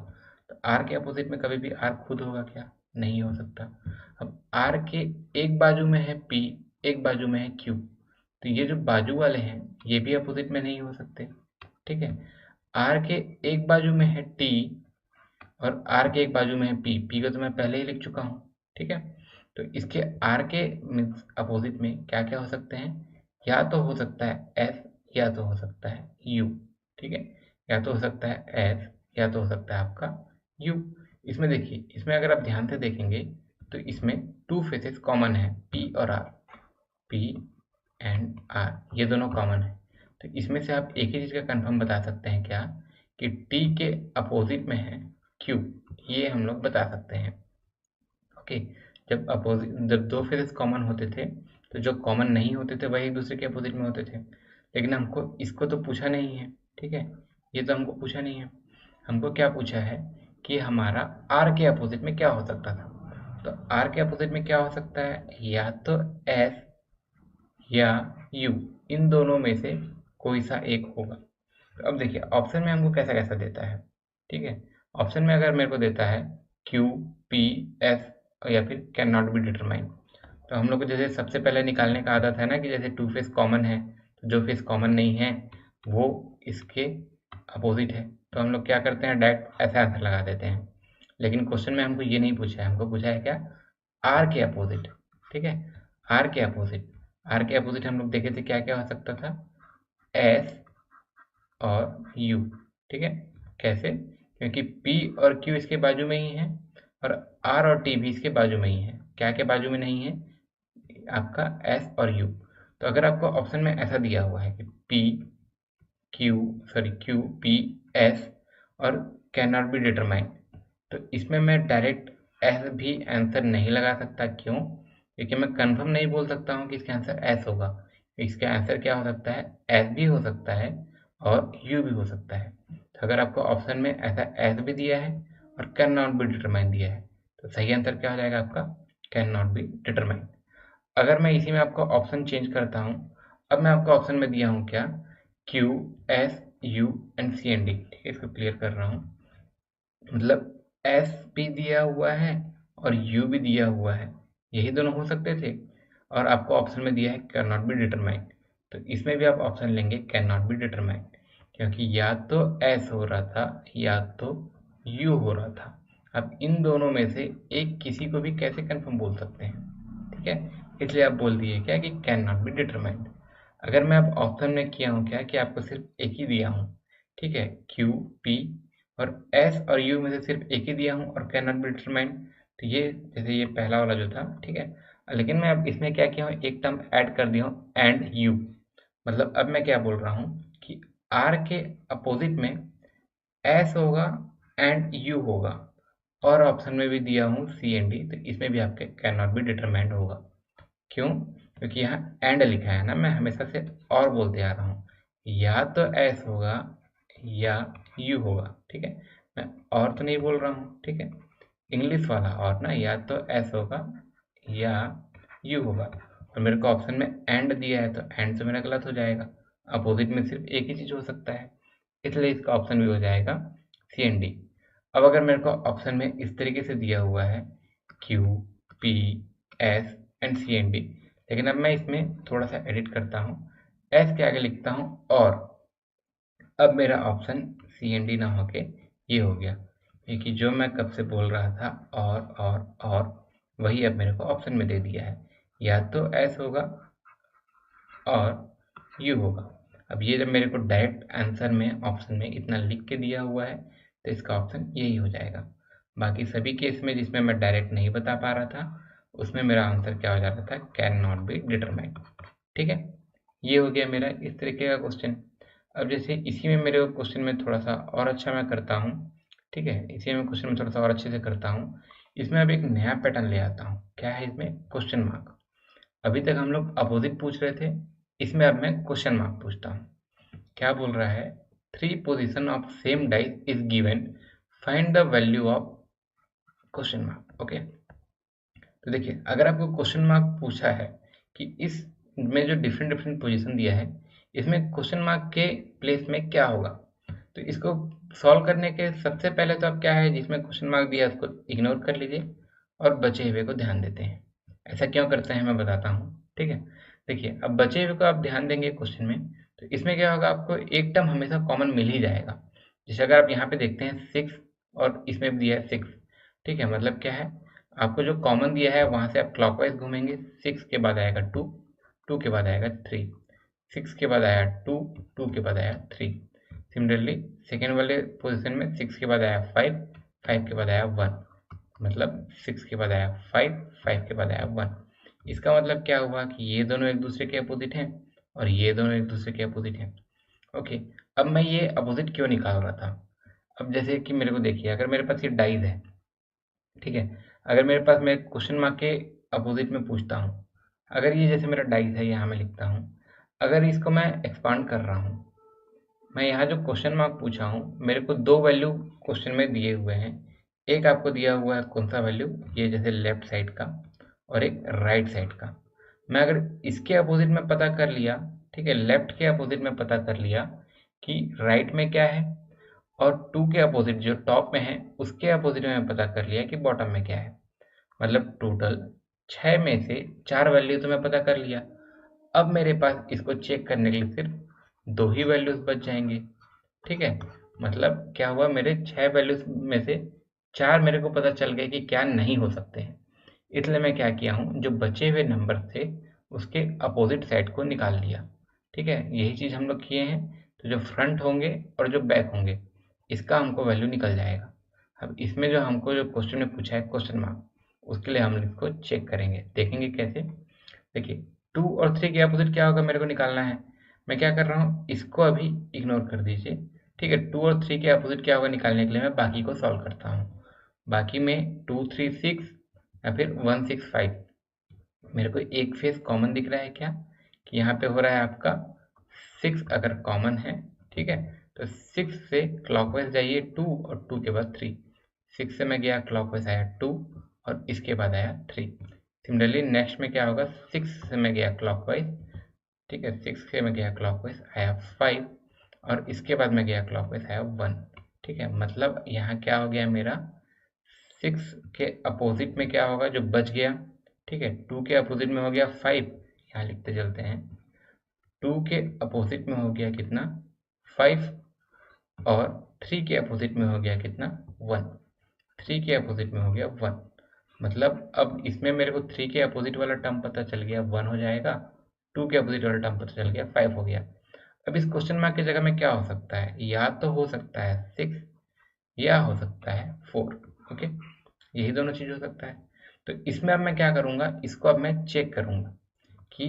Speaker 1: तो R के अपोजिट में कभी भी R खुद होगा क्या, नहीं हो सकता। अब R के एक बाजू में है P, एक बाजू में है Q, तो ये जो बाजू वाले हैं ये भी अपोजिट में नहीं हो सकते, ठीक है। R के एक बाजू में है T और R के एक बाजू में है P, P को तो मैं पहले ही लिख चुका हूँ, ठीक है। तो इसके R के मीन्स अपोजिट में क्या क्या हो सकते हैं, या तो हो सकता है S या तो हो सकता है U, ठीक है। या तो हो सकता है S या तो हो सकता है आपका U। इसमें देखिए, इसमें अगर आप ध्यान से देखेंगे तो इसमें 2 फेसेस कॉमन है, P और R, P एंड R, ये दोनों कॉमन है। तो इसमें से आप एक ही चीज़ का कंफर्म बता सकते हैं क्या, कि T के अपोजिट में है Q, ये हम लोग बता सकते हैं। ओके, जब अपोजिट, जब दो फेजेस कॉमन होते थे तो जो कॉमन नहीं होते थे वही एक दूसरे के अपोजिट में होते थे, लेकिन हमको इसको तो पूछा नहीं है, ठीक है। ये तो हमको पूछा नहीं है, हमको क्या पूछा है कि हमारा R के अपोजिट में क्या हो सकता था। तो R के अपोजिट में क्या हो सकता है, या तो S या U, इन दोनों में से कोई सा एक होगा। तो अब देखिए ऑप्शन में हमको कैसा कैसा देता है, ठीक है। ऑप्शन में अगर मेरे को देता है Q P S या फिर कैन नॉट बी डिटरमाइन, तो हम लोग को जैसे सबसे पहले निकालने का आदत है ना, कि जैसे 2 फेस कॉमन है तो जो फेस कॉमन नहीं है वो इसके अपोजिट है, तो हम लोग क्या करते हैं, डायरेक्ट ऐसा आंसर लगा देते हैं। लेकिन क्वेश्चन में हमको ये नहीं पूछा है, हमको पूछा है क्या, R के अपोजिट, ठीक है। R के अपोजिट, R के अपोजिट हम लोग देखे थे क्या क्या हो सकता था, S और U, ठीक है। कैसे, क्योंकि P और Q इसके बाजू में ही है और R और T भी इसके बाजू में ही है। क्या के बाजू में नहीं है, आपका S और U। तो अगर आपको ऑप्शन में ऐसा दिया हुआ है कि Q P S और कैन नॉट बी डिटरमाइन, तो इसमें मैं डायरेक्ट S भी आंसर नहीं लगा सकता। क्यों, क्योंकि मैं कंफर्म नहीं बोल सकता हूँ कि इसका आंसर S होगा। इसका आंसर क्या हो सकता है, S भी हो सकता है और U भी हो सकता है। तो अगर आपको ऑप्शन में ऐसा S भी दिया है और कैन नॉट बी डिटरमाइन दिया है, तो सही आंसर क्या हो जाएगा आपका, कैन नॉट बी डिटरमाइन। अगर मैं इसी में आपको ऑप्शन चेंज करता हूँ, अब मैं आपको ऑप्शन में दिया हूँ क्या, Q S U and C and D, ठीक है। इसको क्लियर कर रहा हूँ, मतलब S भी दिया हुआ है और U भी दिया हुआ है, यही दोनों हो सकते थे। और आपको ऑप्शन में दिया है कैन नॉट बी डिटरमाइन, तो इसमें भी आप ऑप्शन लेंगे कैन नॉट बी डिटरमाइन, क्योंकि या तो S हो रहा था या तो U हो रहा था। अब इन दोनों में से एक किसी को भी कैसे कंफर्म बोल सकते हैं, ठीक है। इसलिए आप बोल दिए क्या कि कैन नॉट बी डिटरमाइंड। अगर मैं अब ऑप्शन में किया हूँ क्या, कि आपको सिर्फ एक ही दिया हूँ, ठीक है, Q P और S और U में से सिर्फ एक ही दिया हूँ और कैन नॉट बी डिटरमाइंड, तो ये जैसे ये पहला वाला जो था, ठीक है। लेकिन मैं अब इसमें क्या किया हूँ, एक टर्म ऐड कर दिया हूँ एंड U, मतलब अब मैं क्या बोल रहा हूँ कि R के अपोजिट में S होगा एंड U होगा, और ऑप्शन में भी दिया हूँ C एंड D, तो इसमें भी आपके कैन नॉट बी डिटरमाइंड होगा। क्यों, क्योंकि यहाँ एंड लिखा है ना, मैं हमेशा से और बोलते आ रहा हूँ, या तो S होगा या U होगा, ठीक है। मैं और तो नहीं बोल रहा हूँ, ठीक है, इंग्लिश वाला और ना, या तो S होगा या U होगा। और मेरे को ऑप्शन में एंड दिया है, तो एंड से मेरा गलत हो जाएगा, अपोजिट में सिर्फ एक ही चीज़ हो सकता है, इसलिए इसका ऑप्शन भी हो जाएगा C एंड D। अब अगर मेरे को ऑप्शन में इस तरीके से दिया हुआ है Q P S and C and D, लेकिन अब मैं इसमें थोड़ा सा एडिट करता हूँ, S के आगे लिखता हूँ और, अब मेरा ऑप्शन C एंड D ना होके ये हो गया, क्योंकि जो मैं कब से बोल रहा था और वही अब मेरे को ऑप्शन में दे दिया है, या तो S होगा और U होगा। अब ये जब मेरे को डायरेक्ट आंसर में ऑप्शन में इतना लिख के दिया हुआ है, तो इसका ऑप्शन यही हो जाएगा। बाकी सभी केस में जिसमें मैं डायरेक्ट नहीं बता पा रहा था, उसमें मेरा आंसर क्या हो जाता था, कैन नॉट बी डिटरमाइंड, ठीक है। ये हो गया मेरा इस तरीके का क्वेश्चन। अब जैसे इसी में मेरे क्वेश्चन में थोड़ा सा और अच्छा मैं करता हूँ, ठीक है, इसी में क्वेश्चन में थोड़ा सा और अच्छे से करता हूँ। इसमें अब एक नया पैटर्न ले आता हूँ, क्या है इसमें, क्वेश्चन मार्क। अभी तक हम लोग अपोजिट पूछ रहे थे, इसमें अब मैं क्वेश्चन मार्क पूछता हूँ। क्या बोल रहा है, 3 position of same dice is given, find the value of question mark. Okay, तो देखिए, अगर आपको क्वेश्चन मार्क पूछा है कि इस में जो डिफरेंट डिफरेंट पोजीशन दिया है, इसमें क्वेश्चन मार्क के प्लेस में क्या होगा, तो इसको सॉल्व करने के सबसे पहले तो आप क्या है, जिसमें क्वेश्चन मार्क दिया है उसको इग्नोर कर लीजिए और बचे हुए को ध्यान देते हैं। ऐसा क्यों करते हैं मैं बताता हूँ, ठीक है। देखिए, अब बचे हुए को आप ध्यान देंगे क्वेश्चन में, तो इसमें क्या होगा, आपको एक टर्म हमेशा कॉमन मिल ही जाएगा। जैसे अगर आप यहाँ पे देखते हैं 6 और इसमें भी दिया है 6, ठीक है। मतलब क्या है, आपको जो कॉमन दिया है वहां से आप क्लॉकवाइज घूमेंगे, 6 के बाद आएगा 2, 2 के बाद आएगा 3, 6 के बाद आया 2, 2 के बाद आया 3। सिमिलरली सेकेंड वाले पोजीशन में 6 के बाद आया 5, 5 के बाद आया 1, मतलब 6 के बाद आया 5, 5 के बाद आया 1। इसका मतलब क्या हुआ कि ये दोनों एक दूसरे के अपोजिट हैं और ये दोनों एक दूसरे के अपोजिट हैं। ओके, अब मैं ये अपोजिट क्यों निकाल रहा था, अब जैसे कि मेरे को देखिए, अगर मेरे पास ये डाइज है, ठीक है। अगर मेरे पास, मैं क्वेश्चन मार्क के अपोजिट में पूछता हूँ, अगर ये जैसे मेरा डाइस है, यहाँ मैं लिखता हूँ, अगर इसको मैं एक्सपांड कर रहा हूँ, मैं यहाँ जो क्वेश्चन मार्क पूछा हूँ, मेरे को दो वैल्यू क्वेश्चन में दिए हुए हैं। एक आपको दिया हुआ है कौन सा वैल्यू, ये जैसे लेफ्ट साइड का, और एक राइट साइड का। मैं अगर इसके अपोजिट में पता कर लिया, ठीक है, लेफ्ट के अपोजिट में पता कर लिया कि राइट में क्या है, और 2 के अपोजिट जो टॉप में है उसके अपोजिट में पता कर लिया कि बॉटम में क्या है, मतलब टोटल 6 में से 4 वैल्यू तो मैं पता कर लिया। अब मेरे पास इसको चेक करने के लिए सिर्फ 2 ही वैल्यूज बच जाएंगे, ठीक है। मतलब क्या हुआ, मेरे 6 वैल्यूज में से 4 मेरे को पता चल गए कि क्या नहीं हो सकते हैं। इसलिए मैं क्या किया हूँ, जो बचे हुए नंबर थे उसके अपोजिट साइड को निकाल लिया, ठीक है। यही चीज़ हम लोग किए हैं। तो जो फ्रंट होंगे और जो बैक होंगे, इसका हमको वैल्यू निकल जाएगा। अब इसमें जो हमको जो क्वेश्चन में पूछा है क्वेश्चन मार्क, उसके लिए हम इसको चेक करेंगे, देखेंगे कैसे। देखिए, 2 और 3 के अपोजिट क्या होगा मेरे को निकालना है। मैं क्या कर रहा हूँ, इसको अभी इग्नोर कर दीजिए, ठीक है। 2 और 3 के अपोजिट क्या होगा निकालने के लिए मैं बाकी को सॉल्व करता हूँ। बाकी में 2 3 6 या फिर 1 6 5, मेरे को एक फेस कॉमन दिख रहा है क्या, कि यहाँ पे हो रहा है आपका 6 अगर कॉमन है, ठीक है। तो 6 से क्लॉकवाइज जाइए 2 और 2 के बाद 3, 6 से मैं गया क्लॉकवाइज आया 2 और इसके बाद आया 3। सिमिलरली नेक्स्ट में क्या होगा, 6 से मैं गया क्लॉकवाइज, ठीक है, 6 से मैं गया क्लॉकवाइज आया 5 और इसके बाद मैं गया क्लॉकवाइज आया 1, ठीक है। मतलब यहाँ क्या हो गया मेरा, 6 के अपोजिट में क्या होगा जो बच गया, ठीक है। 2 के अपोजिट में हो गया 5, यहाँ लिखते चलते हैं, 2 के अपोजिट में हो गया कितना 5, और 3 के अपोजिट में हो गया कितना 1, 3 के अपोजिट में हो गया 1। मतलब अब इसमें मेरे को 3 के अपोजिट वाला टर्म पता चल गया 1 हो जाएगा, 2 के अपोजिट वाला टर्म पता चल गया 5 हो गया। अब इस क्वेश्चन मार्क की जगह में क्या हो सकता है, या तो हो सकता है 6 या हो सकता है 4, ओके, यही दोनों चीज हो सकता है। तो इसमें अब मैं क्या करूंगा, इसको अब मैं चेक करूंगा कि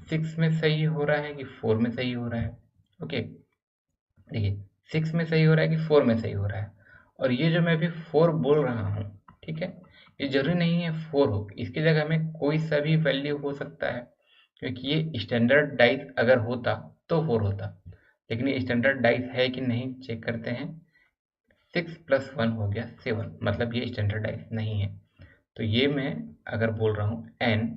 Speaker 1: 6 में सही हो रहा है कि 4 में सही हो रहा है। ओके, देखिए, 6 में सही हो रहा है कि 4 में सही हो रहा है, और ये जो मैं अभी 4 बोल रहा हूँ, ठीक है, ये जरूरी नहीं है 4 हो, इसकी जगह में कोई सा भी वैल्यू हो सकता है, क्योंकि ये स्टैंडर्ड डाइस अगर होता तो 4 होता, लेकिन ये स्टैंडर्ड डाइस है कि नहीं चेक करते हैं। 6 + 1 हो गया 7, मतलब ये स्टैंडर्ड डाइस नहीं है। तो ये मैं अगर बोल रहा हूँ n,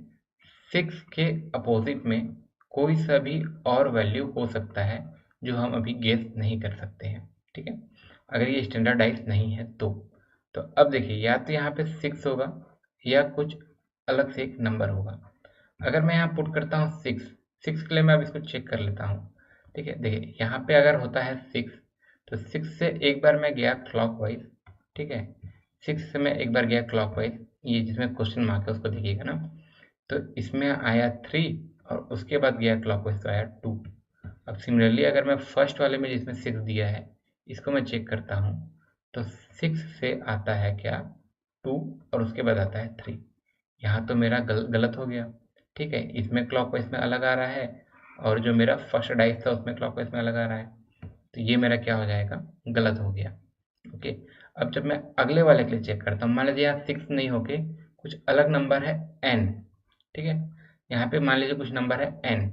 Speaker 1: 6 के अपोजिट में कोई सा भी और वैल्यू हो सकता है जो हम अभी गेस नहीं कर सकते हैं, ठीक है, अगर ये स्टैंडर्डाइज नहीं है तो अब देखिए, या तो यहाँ पे 6 होगा या कुछ अलग से एक नंबर होगा। अगर मैं यहाँ पुट करता हूँ 6 के लिए मैं अब इसको चेक कर लेता हूँ, ठीक है। देखिए, यहाँ पे अगर होता है 6, तो 6 से एक बार मैं गया क्लॉकवाइज, ठीक है, 6 से मैं एक बार गया क्लॉकवाइज, ये जिसमें क्वेश्चन मार्क है उसको देखिएगा ना, तो इसमें आया 3 और उसके बाद गया क्लॉकवाइज तो आया 2। अब सिमिलरली अगर मैं फर्स्ट वाले में जिसमें 6 दिया है इसको मैं चेक करता हूँ, तो 6 से आता है क्या 2 और उसके बाद आता है 3। यहाँ तो मेरा गलत हो गया, ठीक है, इसमें क्लॉकवाइज में अलग आ रहा है और जो मेरा फर्स्ट डाइस था उसमें क्लॉकवाइज में अलग आ रहा है, तो ये मेरा क्या हो जाएगा, गलत हो गया। ओके, अब जब मैं अगले वाले के लिए चेक करता हूँ, मान लीजिए यहाँ 6 नहीं होके कुछ अलग नंबर है n, ठीक है, यहाँ पे मान लीजिए कुछ नंबर है n,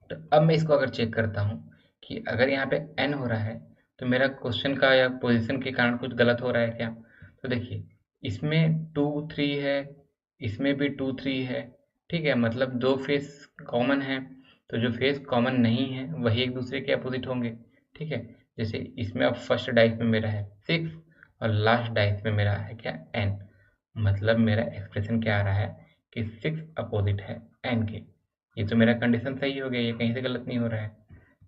Speaker 1: तो अब मैं इसको अगर चेक करता हूँ कि अगर यहाँ पे n हो रहा है तो मेरा क्वेश्चन का या पोजीशन के कारण कुछ गलत हो रहा है क्या। तो देखिए, इसमें 2 3 है, इसमें भी 2 3 है, ठीक है, मतलब 2 फेस कॉमन है, तो जो फेस कॉमन नहीं है वही एक दूसरे के अपोजिट होंगे, ठीक है। जैसे इसमें अब फर्स्ट डाइस में मेरा है 6 और लास्ट डाइस में मेरा है क्या, n, मतलब मेरा एक्सप्रेशन क्या आ रहा है कि 6 अपोजिट है n के। ये तो मेरा कंडीशन सही हो गया, ये कहीं से गलत नहीं हो रहा है।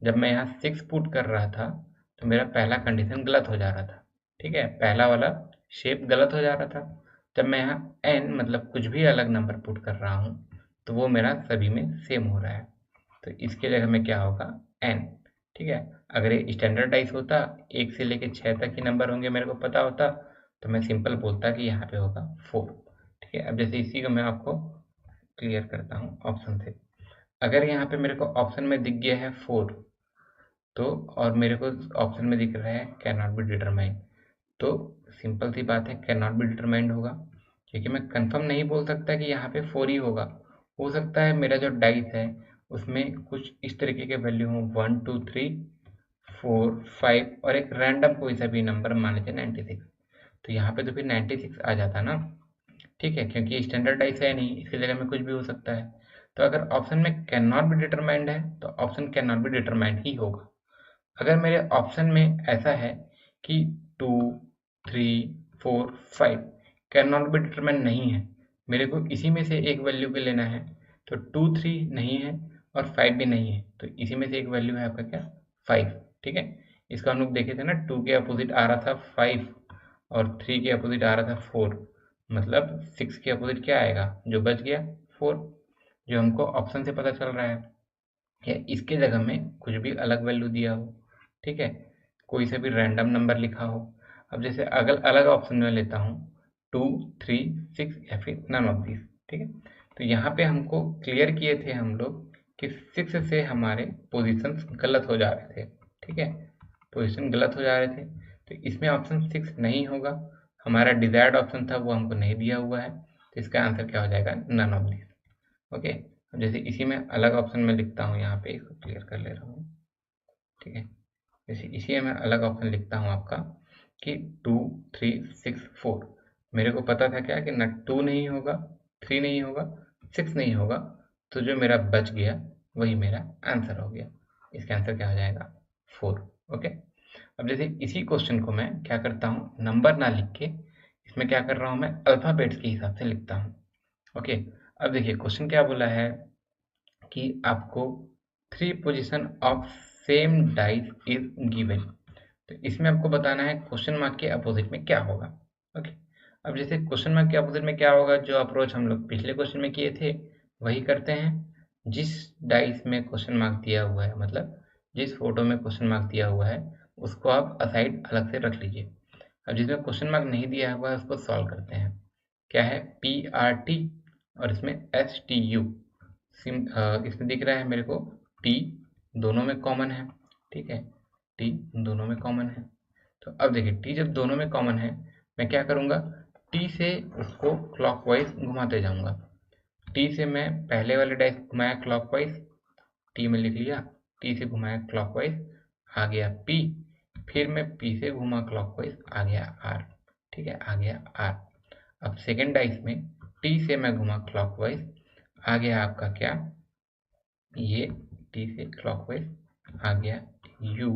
Speaker 1: जब मैं यहाँ 6 पुट कर रहा था तो मेरा पहला कंडीशन गलत हो जा रहा था, ठीक है, पहला वाला शेप गलत हो जा रहा था। जब मैं यहाँ n मतलब कुछ भी अलग नंबर पुट कर रहा हूँ तो वो मेरा सभी में सेम हो रहा है, तो इसके जगह में क्या होगा n, ठीक है। अगर ये स्टैंडर्डाइज होता 1 से लेके 6 तक ही नंबर होंगे मेरे को पता होता तो मैं सिंपल बोलता कि यहाँ पे होगा 4, ठीक है। अब जैसे इसी को मैं आपको क्लियर करता हूँ ऑप्शन से। अगर यहाँ पे मेरे को ऑप्शन में दिख गया है 4 तो, और मेरे को ऑप्शन में दिख रहा है कैन नॉट बी डिटरमाइंड, तो सिंपल सी बात है कैन नॉट बी डिटरमाइंड होगा, क्योंकि मैं कंफर्म नहीं बोल सकता कि यहाँ पे 4 ही होगा। हो सकता है मेरा जो डाइस है उसमें कुछ इस तरीके के वैल्यू हो 1 2 3 4 5 और एक रैंडम कोई सा भी नंबर मान लीजिए 96, तो यहाँ पे तो फिर 96 आ जाता ना, ठीक है, क्योंकि स्टैंडर्डाइज है नहीं, इसकी जगह में कुछ भी हो सकता है। तो अगर ऑप्शन में कैन नॉट बी डिटरमाइंड है तो option can not be determined ही होगा। अगर मेरे ऑप्शन में ऐसा है कि 2 3 4 5 कैन नॉट बी डिटरमाइंड नहीं है, मेरे को इसी में से एक वैल्यू पे लेना है, तो 2 3 नहीं है और 5 भी नहीं है, तो इसी में से एक वैल्यू है आपका क्या 5, ठीक है। इसको हम लोग देखे थे ना, 2 के अपोजिट आ रहा था 5 और 3 के अपोजिट आ रहा था 4, मतलब 6 के अपोजिट क्या आएगा जो बच गया 4, जो हमको ऑप्शन से पता चल रहा है, या इसके जगह में कुछ भी अलग वैल्यू दिया हो, ठीक है, कोई से भी रैंडम नंबर लिखा हो। अब जैसे अगर अलग ऑप्शन में लेता हूँ 2 3 6 या फिर नन ऑफ दिस, ठीक है, तो यहाँ पे हमको क्लियर किए थे हम लोग कि 6 से हमारे पोजीशंस गलत हो जा रहे थे, ठीक है, पोजीशन गलत हो जा रहे थे, तो इसमें ऑप्शन 6 नहीं होगा, हमारा डिजायर्ड ऑप्शन था वो हमको नहीं दिया हुआ है, तो इसका आंसर क्या हो जाएगा नन ऑफ दिस, ओके। अब जैसे इसी में अलग ऑप्शन में लिखता हूँ, यहाँ पे इसको क्लियर कर ले रहा हूँ, ठीक है, जैसे इसी में अलग ऑप्शन लिखता हूँ आपका कि 2 3 6 4, मेरे को पता था क्या कि ना 2 नहीं होगा 3 नहीं होगा 6 नहीं होगा, तो जो मेरा बच गया वही मेरा आंसर हो गया, इसका आंसर क्या हो जाएगा 4, ओके। अब जैसे इसी क्वेश्चन को मैं क्या करता हूँ, नंबर ना लिख के इसमें क्या कर रहा हूँ मैं अल्फ़ाबेट्स के हिसाब से लिखता हूँ, ओके। अब देखिए क्वेश्चन क्या बोला है कि आपको 3 position of same dice is given, तो इसमें आपको बताना है क्वेश्चन मार्क के अपोजिट में क्या होगा, ओके। अब जैसे क्वेश्चन मार्क के अपोजिट में क्या होगा, जो अप्रोच हम लोग पिछले क्वेश्चन में किए थे वही करते हैं। जिस डाइस में क्वेश्चन मार्क दिया हुआ है, मतलब जिस फोटो में क्वेश्चन मार्क दिया हुआ है उसको आप असाइड अलग से रख लीजिए। अब जिसमें क्वेश्चन मार्क नहीं दिया हुआ है उसको सॉल्व करते हैं। क्या है PRT और इसमें STU, इसमें दिख रहा है मेरे को T दोनों में कॉमन है, ठीक है, T दोनों में कॉमन है। तो अब देखिए T जब दोनों में कॉमन है मैं क्या करूँगा, T से उसको क्लॉकवाइज घुमाते जाऊँगा। T से मैं पहले वाले डाइस घुमाया क्लॉकवाइज, T में लिख लिया, T से घुमाया क्लॉकवाइज आ गया P, फिर मैं P से घुमा क्लॉकवाइज आ गया R, ठीक है, आ गया R। अब सेकेंड डाइस में T से मैं घुमा क्लॉकवाइज आ गया आपका क्या, ये T से क्लॉकवाइज आ गया U,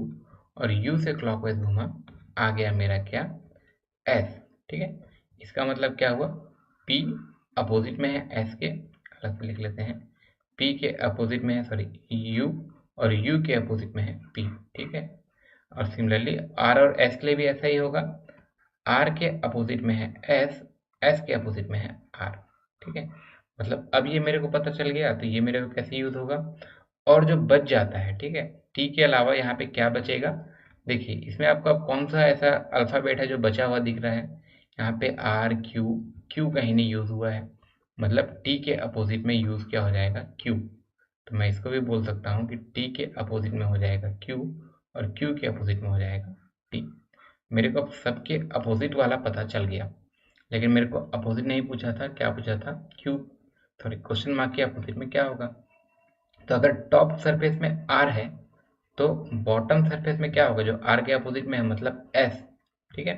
Speaker 1: और U से क्लॉकवाइज घुमा आ गया मेरा क्या S, ठीक है। इसका मतलब क्या हुआ, P अपोजिट में है S के, अलग से लिख लेते हैं, P के अपोजिट में है सॉरी U, और U के अपोजिट में है P, ठीक है। और सिमिलरली R और S के लिए भी ऐसा ही होगा, R के अपोजिट में है S, S के अपोजिट में है R, ठीक है। मतलब अब ये मेरे को पता चल गया, तो ये मेरे को कैसे यूज होगा, और जो बच जाता है, ठीक है, टी के अलावा यहाँ पे क्या बचेगा, देखिए इसमें आपका कौन सा ऐसा अल्फ़ाबेट है जो बचा हुआ दिख रहा है, यहाँ पे R Q, Q कहीं नहीं यूज़ हुआ है, मतलब टी के अपोजिट में यूज़ क्या हो जाएगा Q, तो मैं इसको भी बोल सकता हूँ कि टी के अपोजिट में हो जाएगा Q और Q के अपोजिट में हो जाएगा T। मेरे को अब सबके अपोजिट वाला पता चल गया, लेकिन मेरे को अपोजिट नहीं पूछा था, क्या पूछा था Q, सॉरी क्वेश्चन मार्क के अपोजिट में क्या होगा। तो अगर टॉप सरफेस में R है तो बॉटम सरफेस में क्या होगा, जो R के अपोजिट में है, मतलब S, ठीक है,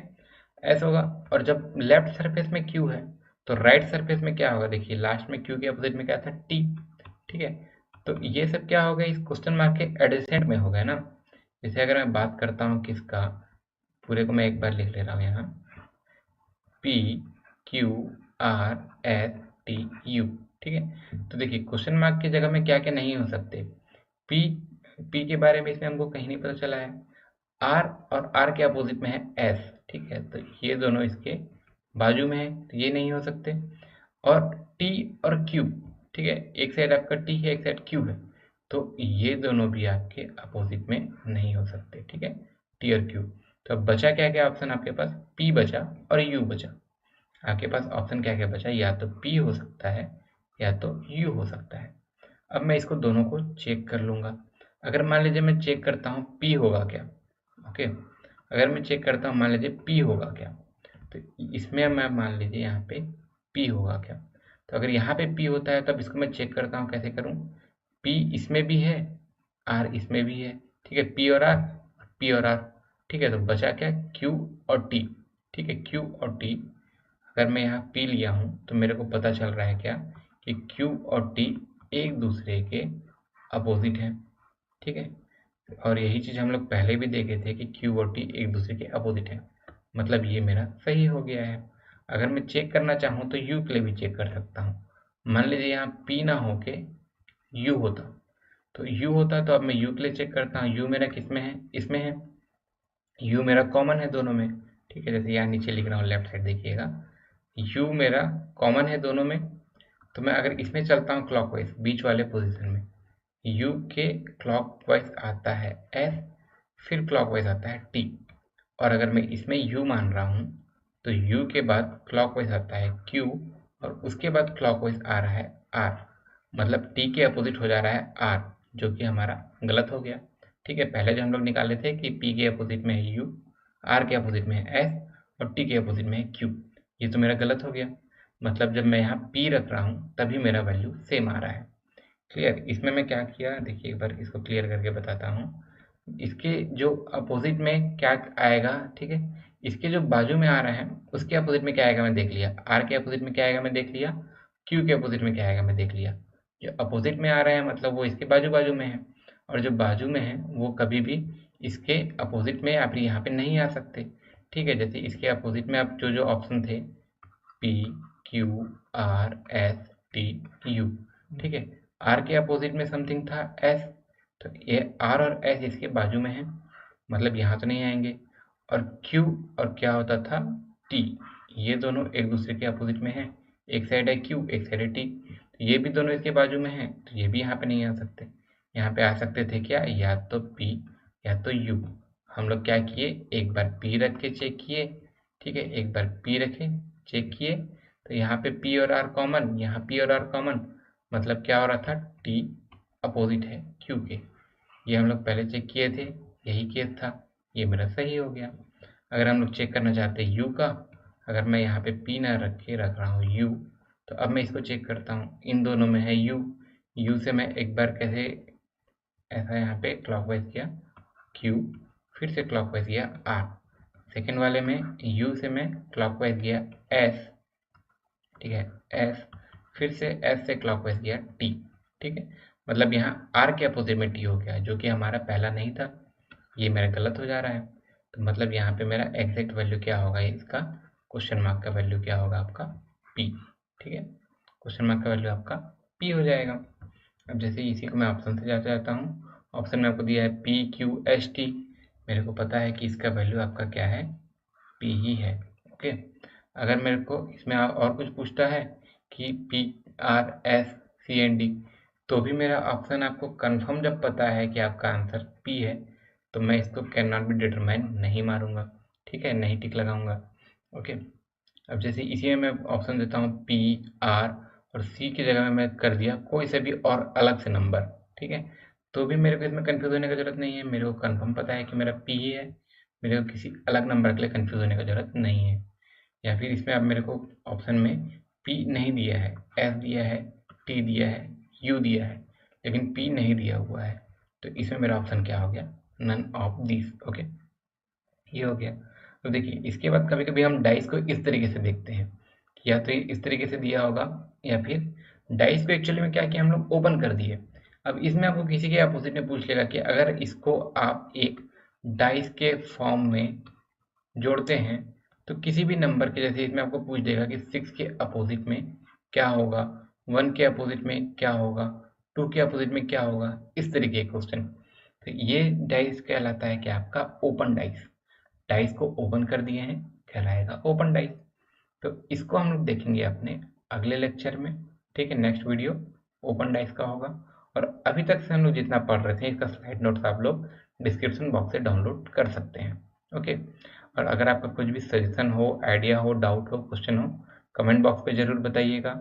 Speaker 1: S होगा। और जब लेफ्ट सरफेस में Q है तो राइट सरफेस में क्या होगा, देखिए लास्ट में क्यू के अपोजिट में क्या था, टी। ठीक है, तो ये सब क्या हो गया, इस क्वेश्चन मार्क के एडजेसेंट में हो गया ना। जैसे अगर मैं बात करता हूँ किसका, पूरे को मैं एक बार लिख ले रहा हूँ यहाँ, P Q R S T U. ठीक है, तो देखिए क्वेश्चन मार्क की जगह में क्या क्या नहीं हो सकते, पी, पी के बारे में इसमें हमको कहीं नहीं पता चला है। आर, और आर के अपोजिट में है एस। ठीक है, तो ये दोनों इसके बाजू में है, तो ये नहीं हो सकते। और टी और क्यू, ठीक है, एक साइड आपका टी है, एक साइड क्यू है, तो ये दोनों भी आपके अपोजिट में नहीं हो सकते। ठीक है, टी और क्यू। तो अब बचा क्या क्या ऑप्शन आपके पास, पी बचा और यू बचा। आपके पास ऑप्शन क्या क्या बचा, या तो पी हो सकता है या तो यू हो सकता है। अब मैं इसको दोनों को चेक कर लूँगा। अगर मान लीजिए मैं चेक करता हूँ पी होगा क्या, ओके, अगर मैं चेक करता हूँ मान लीजिए पी होगा क्या, तो इसमें मैं मान लीजिए यहाँ पे पी होगा क्या। तो अगर यहाँ पे पी होता है तब इसको मैं चेक करता हूँ, कैसे करूँ, पी इसमें भी है, आर इसमें भी है। ठीक है, पी और आर, पी और आर। ठीक है, तो बचा क्या, क्यू और टी। ठीक है, क्यू और टी। अगर मैं यहाँ पी लिया हूँ तो मेरे को पता चल रहा है क्या, कि क्यू और टी एक दूसरे के अपोजिट हैं। ठीक है, और यही चीज़ हम लोग पहले भी देखे थे कि क्यू और टी एक दूसरे के अपोजिट हैं, मतलब ये मेरा सही हो गया है। अगर मैं चेक करना चाहूँ तो यू के लिए भी चेक कर सकता हूँ। मान लीजिए यहाँ पी ना हो के यू होता, तो यू होता तो अब मैं यू के लिए चेक करता हूँ, यू मेरा किस में है, इसमें है, यू मेरा कॉमन है दोनों में। ठीक है, जैसे यहाँ नीचे लिख रहा हूँ लेफ्ट साइड देखिएगा, यू मेरा कॉमन है दोनों में। तो मैं अगर इसमें चलता हूँ क्लॉकवाइज बीच वाले पोजीशन में, यू के क्लॉकवाइज आता है एस, फिर क्लॉकवाइज आता है टी। और अगर मैं इसमें यू मान रहा हूँ तो यू के बाद क्लॉकवाइज आता है क्यू, और उसके बाद क्लॉकवाइज आ रहा है आर, मतलब टी के अपोजिट हो जा रहा है आर, जो कि हमारा गलत हो गया। ठीक है, पहले जो हम लोग निकाले थे कि पी के अपोजिट में है यू, आर के अपोजिट में है एस, और टी के अपोजिट में है क्यू, ये तो मेरा गलत हो गया। मतलब जब मैं यहाँ पी रख रहा हूँ तभी मेरा वैल्यू सेम आ रहा है। क्लियर, इसमें मैं क्या किया देखिए, एक बार इसको क्लियर करके बताता हूँ। इसके जो अपोजिट में क्या आएगा, ठीक है, इसके जो बाजू में आ रहे हैं उसके अपोजिट में क्या आएगा मैं देख लिया, आर के अपोजिट में क्या आएगा मैं देख लिया, क्यू के अपोजिट में क्या आएगा मैं देख लिया। जो अपोजिट में आ रहे हैं मतलब वो इसके बाजू बाजू में है, और जो बाजू में है वो कभी भी इसके अपोजिट में आप यहाँ पे नहीं आ सकते। ठीक है, जैसे इसके अपोजिट में आप जो जो ऑप्शन थे, P Q R S T U. ठीक है, आर के अपोजिट में समथिंग था एस, तो ये आर और एस इसके बाजू में है, मतलब यहाँ तो नहीं आएंगे। और क्यू और क्या होता था टी, ये दोनों एक दूसरे के अपोजिट में है, एक साइड है क्यू एक साइड है टी, तो ये भी दोनों इसके बाजू में है, तो ये भी यहाँ पे नहीं आ सकते। यहाँ पे आ सकते थे क्या, या तो पी या तो यू। हम लोग क्या किए, एक बार पी रख के चेक किए, ठीक है, एक बार पी रखे चेक किए, तो यहाँ पे पी और आर कॉमन, यहाँ पी और आर कॉमन, मतलब क्या हो रहा था, टी अपोजिट है क्यू के। ये हम लोग पहले चेक किए थे, यही केस था, ये मेरा सही हो गया। अगर हम लोग चेक करना चाहते हैं यू का, अगर मैं यहाँ पे पी ना रख के रख रहा हूँ यू, तो अब मैं इसको चेक करता हूँ, इन दोनों में है यू, यू से मैं एक बार कैसे ऐसा यहाँ पे क्लॉकवाइज किया क्यू, फिर से क्लॉकवाइज किया आर, सेकेंड वाले में यू से मैं क्लॉकवाइज किया एस, ठीक है, एस, फिर से एस से क्लॉकवाइज किया टी। ठीक है, मतलब यहाँ आर के अपोजिट में टी हो गया, जो कि हमारा पहला नहीं था, ये मेरा गलत हो जा रहा है। तो मतलब यहाँ पे मेरा एग्जैक्ट वैल्यू क्या होगा, इसका क्वेश्चन मार्क का वैल्यू क्या होगा आपका पी। ठीक है, क्वेश्चन मार्क का वैल्यू आपका पी हो जाएगा। अब जैसे इसी को मैं ऑप्शन से जाता हूँ, ऑप्शन में आपको दिया है पी क्यू एस टी, मेरे को पता है कि इसका वैल्यू आपका क्या है, पी ही है। ओके, अगर मेरे को इसमें और कुछ पूछता है कि P R S C N D, तो भी मेरा ऑप्शन आपको कंफर्म जब पता है कि आपका आंसर पी है, तो मैं इसको कैन नॉट बी डिटरमाइन नहीं मारूंगा। ठीक है, नहीं टिक लगाऊंगा। ओके, अब जैसे इसी में मैं ऑप्शन देता हूँ पी आर, और सी की जगह में मैं कर दिया कोई से भी और अलग से नंबर, ठीक है, तो भी मेरे को इसमें कंफ्यूज होने की जरूरत नहीं है, मेरे को कंफर्म पता है कि मेरा पी ही है, मेरे को किसी अलग नंबर के लिए कंफ्यूज होने की जरूरत नहीं है। या फिर इसमें अब मेरे को ऑप्शन में पी नहीं दिया है, एस दिया है, टी दिया है, यू दिया है, लेकिन पी नहीं दिया हुआ है, तो इसमें मेरा ऑप्शन क्या हो गया, नन ऑफ दिस। ओके, ये हो गया। तो देखिए इसके बाद कभी कभी हम डाइस को इस तरीके से देखते हैं या तो इस तरीके से दिया होगा, या फिर डाइस को एक्चुअली में क्या किया हम लोग, ओपन कर दिए। अब इसमें आपको किसी के अपोजिट में पूछ लेगा कि अगर इसको आप एक डाइस के फॉर्म में जोड़ते हैं तो किसी भी नंबर के, जैसे इसमें आपको पूछ देगा कि 6 के अपोजिट में क्या होगा, 1 के अपोजिट में क्या होगा, 2 के अपोजिट में क्या होगा, इस तरीके के क्वेश्चन। तो ये डाइस कहलाता है कि आपका ओपन डाइस। डाइस को ओपन कर दिए हैं, कहलाएगा ओपन डाइस। तो इसको हम लोग देखेंगे अपने अगले लेक्चर में। ठीक है, नेक्स्ट वीडियो ओपन डाइस का होगा। और अभी तक से हम लोग जितना पढ़ रहे थे इसका स्लाइड नोट्स आप लोग डिस्क्रिप्शन बॉक्स से डाउनलोड कर सकते हैं। ओके, और अगर आपका कुछ भी सजेशन हो, आइडिया हो, डाउट हो, क्वेश्चन हो, कमेंट बॉक्स पे ज़रूर बताइएगा।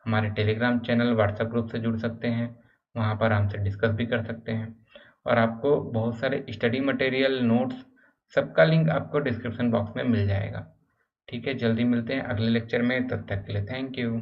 Speaker 1: हमारे टेलीग्राम चैनल, व्हाट्सएप ग्रुप से जुड़ सकते हैं, वहाँ पर हमसे डिस्कस भी कर सकते हैं। और आपको बहुत सारे स्टडी मटेरियल, नोट्स, सबका लिंक आपको डिस्क्रिप्शन बॉक्स में मिल जाएगा। ठीक है, जल्दी मिलते हैं अगले लेक्चर में, तब तक के लिए थैंक यू।